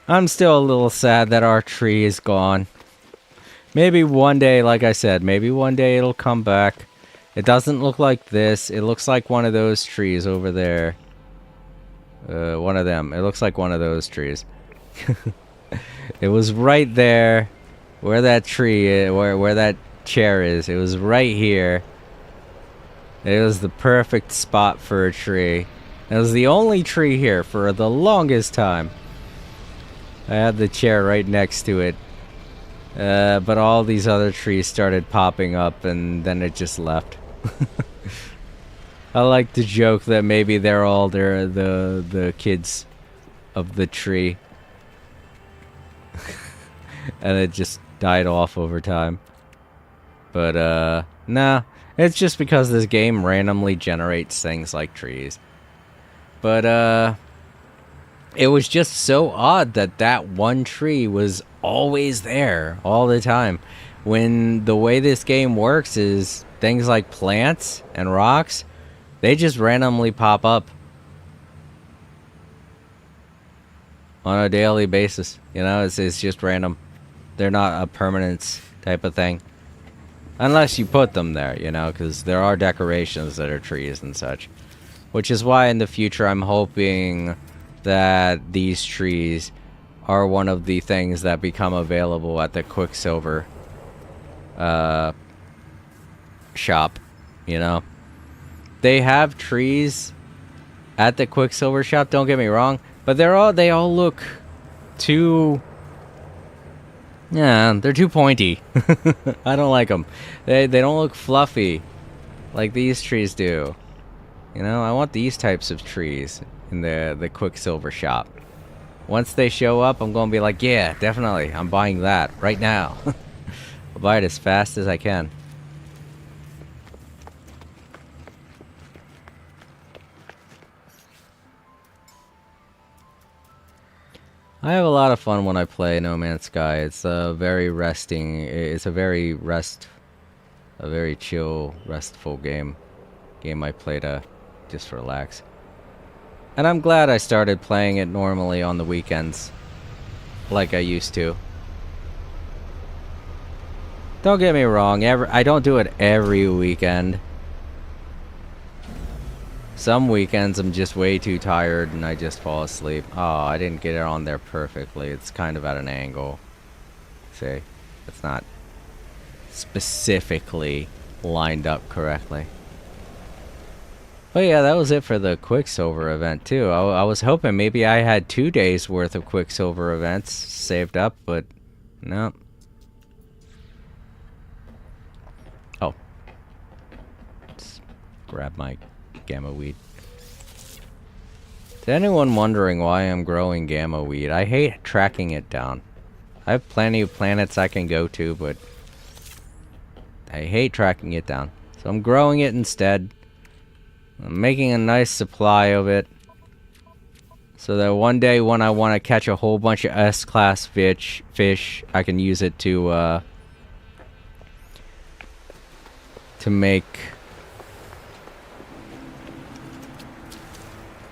I'm still a little sad that our tree is gone. Maybe one day, like I said, maybe one day it'll come back. It doesn't look like this. It looks like one of those trees over there. One of them. It looks like one of those trees. It was right there where that tree is, where that chair is. It was right here. It was the perfect spot for a tree. It was the only tree here for the longest time. I had the chair right next to it. But all these other trees started popping up and then it just left. I like to joke that maybe they're all the kids of the tree. And it just died off over time. But nah, it's just because this game randomly generates things like trees. But it was just so odd that that one tree was always there all the time. When the way this game works is things like plants and rocks, they just randomly pop up on a daily basis. You know, it's just random. They're not a permanence type of thing. Unless you put them there, you know, because there are decorations that are trees and such. Which is why in the future I'm hoping that these trees are one of the things that become available at the Quicksilver shop, you know. They have trees at the Quicksilver shop, don't get me wrong, but they all look too... Yeah, they're too pointy. I don't like them. They don't look fluffy like these trees do. You know, I want these types of trees in the Quicksilver shop. Once they show up, I'm gonna be like, yeah, definitely, I'm buying that right now. I'll buy it as fast as I can. I have a lot of fun when I play No Man's Sky. It's a very resting, it's a very chill, restful game. I play to just relax. And I'm glad I started playing it normally on the weekends, like I used to. Don't get me wrong, I don't do it every weekend. Some weekends I'm just way too tired and I just fall asleep. Oh, I didn't get it on there perfectly. It's kind of at an angle. See, it's not specifically lined up correctly. But yeah, that was it for the Quicksilver event too. I was hoping maybe I had 2 days worth of Quicksilver events saved up, but no. Oh. Let's grab my gamma weed. To anyone wondering why I'm growing gamma weed, I hate tracking it down. I have plenty of planets I can go to, but I hate tracking it down. So I'm growing it instead. I'm making a nice supply of it. So that one day when I want to catch a whole bunch of S-class fish, I can use it to make...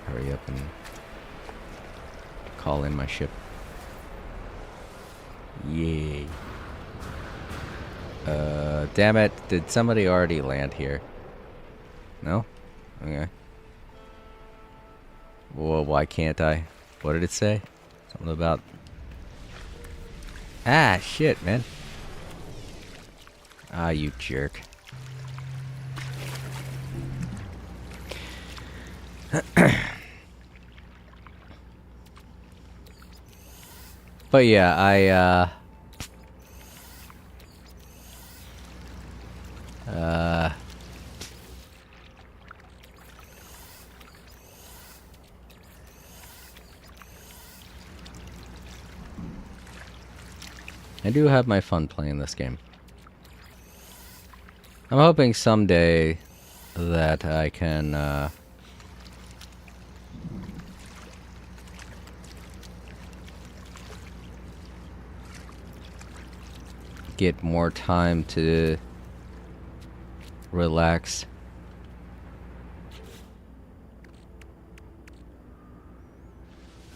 Hurry up and call in my ship. Yay. Damn it. Did somebody already land here? No? Okay. Well, why can't I? What did it say? Something about... Ah, shit, man. Ah, you jerk. But yeah, I do have my fun playing this game. I'm hoping someday that I can, get more time to relax.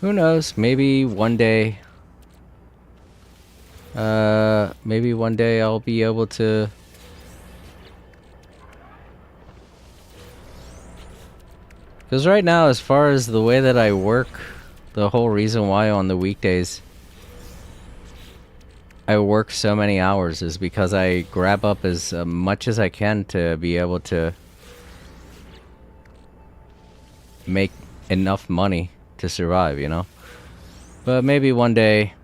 Who knows? Maybe one day I'll be able to because right now, as far as the way that I work, the whole reason why on the weekdays I work so many hours is because I grab up as much as I can to be able to make enough money to survive, you know? But maybe one day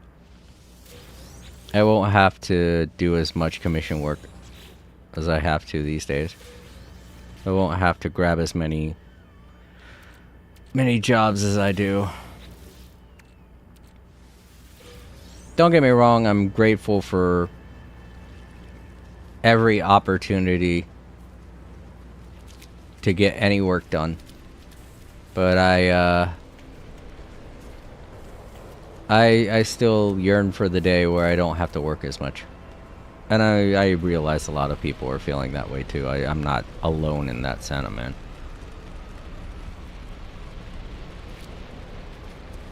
I won't have to do as much commission work as I have to these days. I won't have to grab as many jobs as I do. Don't get me wrong, I'm grateful for every opportunity to get any work done. But I still yearn for the day where I don't have to work as much. And I realize a lot of people are feeling that way too. I'm not alone in that sentiment.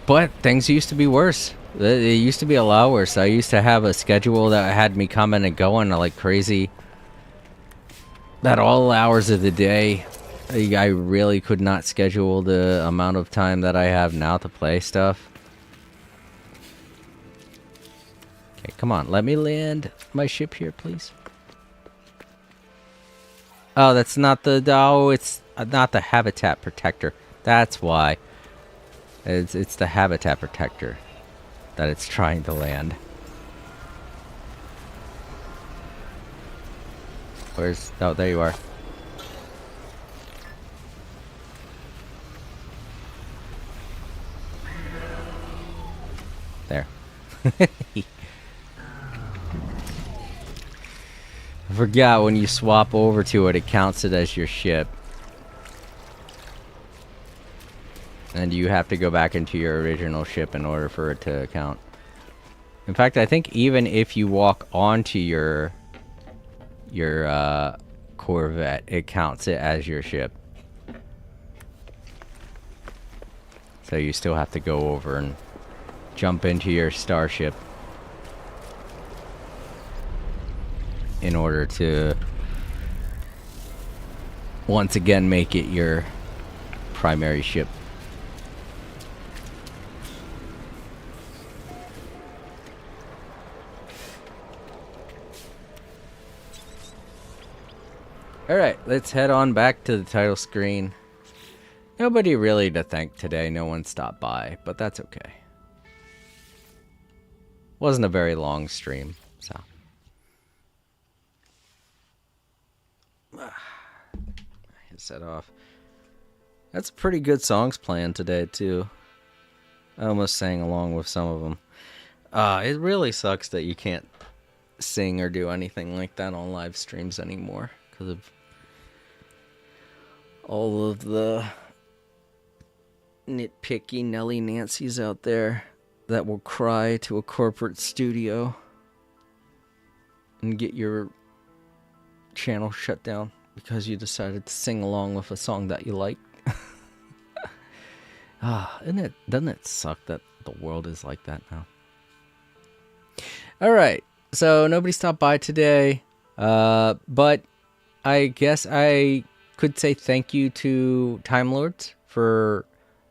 But things used to be worse. It used to be a lot worse. I used to have a schedule that had me coming and going like crazy. At all hours of the day. I really could not schedule the amount of time that I have now to play stuff. Okay, come on. Let me land my ship here, please. Oh, that's not the... Oh, it's not the habitat protector. That's why. It's the habitat protector that it's trying to land. Where's... Oh, there you are. There. I forgot when you swap over to it, it counts it as your ship. And you have to go back into your original ship in order for it to count. In fact, I think even if you walk onto your Corvette, it counts it as your ship. So you still have to go over and jump into your starship. in order to once again make it your primary ship. Alright, let's head on back to the title screen. Nobody really to thank today. No one stopped by, but that's okay. Wasn't a very long stream, so. Set off. That's pretty good songs playing today, too. I almost sang along with some of them. It really sucks that you can't sing or do anything like that on live streams anymore because of all of the nitpicky Nelly Nancys out there that will cry to a corporate studio and get your channel shut down because you decided to sing along with a song that you like. Doesn't it suck that the world is like that now? Alright, so nobody stopped by today, but I guess I could say thank you to Time Lords for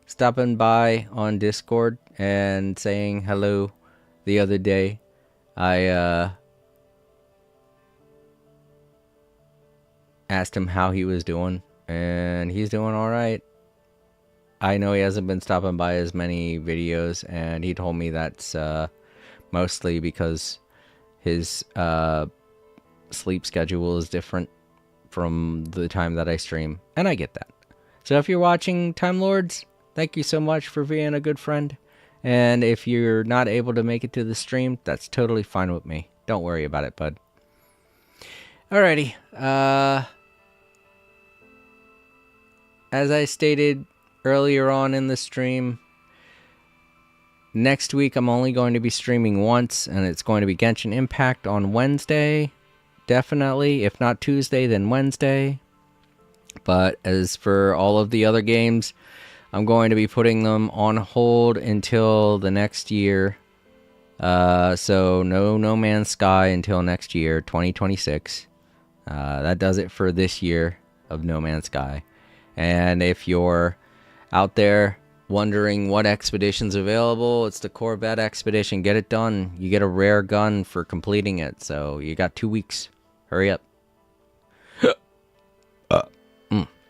stopping by on Discord and saying hello the other day. I asked him how he was doing, and he's doing alright. I know he hasn't been stopping by as many videos, and he told me that's mostly because his sleep schedule is different from the time that I stream, and I get that. So if you're watching, Time Lords, thank you so much for being a good friend. And if you're not able to make it to the stream, that's totally fine with me. Don't worry about it, bud. Alrighty. As I stated earlier on in the stream, next week I'm only going to be streaming once, and it's going to be Genshin Impact on Wednesday. Definitely. If not Tuesday, then Wednesday. But as for all of the other games, I'm going to be putting them on hold until the next year. So No Man's Sky until next year, 2026. That does it for this year of No Man's Sky. And if you're out there wondering what expedition's available, it's the Corvette expedition. Get it done. You get a rare gun for completing it. So you got 2 weeks. Hurry up.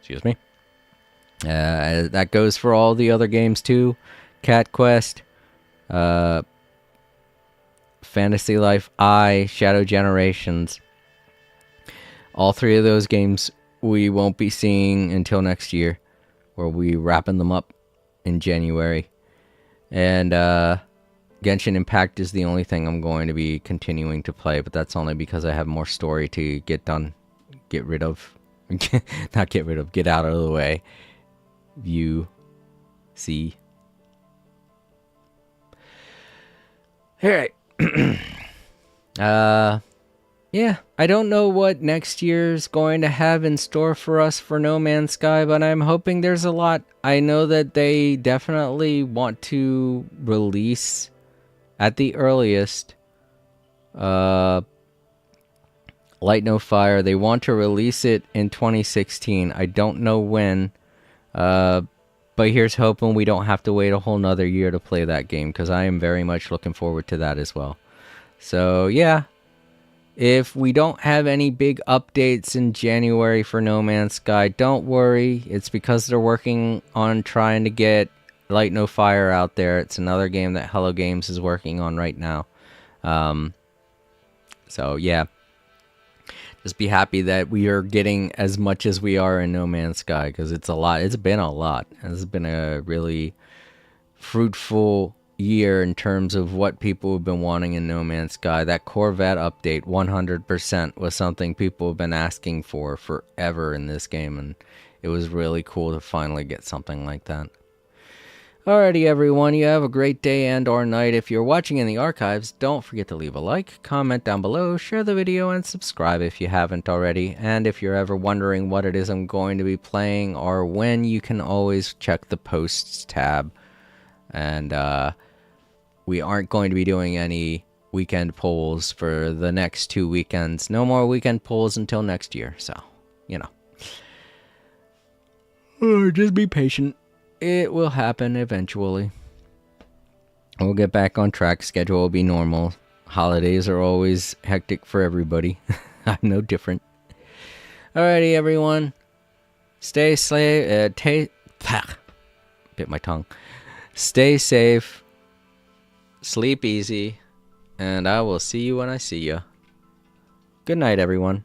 Excuse me. That goes for all the other games too. Cat Quest, Fantasy Life I, Shadow Generations. All three of those games we won't be seeing until next year, where we wrapping them up in January. And Genshin Impact is the only thing I'm going to be continuing to play, but that's only because I have more story to get done, get rid of. Not get rid of, get out of the way. View. See. Alright. Yeah, I don't know what next year's going to have in store for us for No Man's Sky, but I'm hoping there's a lot. I know that they definitely want to release, at the earliest, Light No Fire. They want to release it in 2016. I don't know when. But here's hoping we don't have to wait a whole nother year to play that game, because I am very much looking forward to that as well. So, yeah. If we don't have any big updates in January for No Man's Sky, don't worry. It's because they're working on trying to get Light No Fire out there. It's another game that Hello Games is working on right now. So, yeah. Just be happy that we are getting as much as we are in No Man's Sky, because it's a lot. It's been a lot. It's been a really fruitful year in terms of what people have been wanting in No Man's Sky. That Corvette update, 100%, was something people have been asking for forever in this game, and it was really cool to finally get something like that. Alrighty, everyone, you have a great day and or night. If you're watching in the archives, don't forget to leave a like, comment down below, share the video, and subscribe if you haven't already. And if you're ever wondering what it is I'm going to be playing or when, you can always check the posts tab. And we aren't going to be doing any weekend polls for the next 2 weekends. No more weekend polls until next year. So, just be patient. It will happen eventually. We'll get back on track. Schedule will be normal. Holidays are always hectic for everybody. I'm no different. Alrighty, everyone. Stay safe. Bit my tongue. Stay safe. Sleep easy. And I will see you when I see you. Good night, everyone.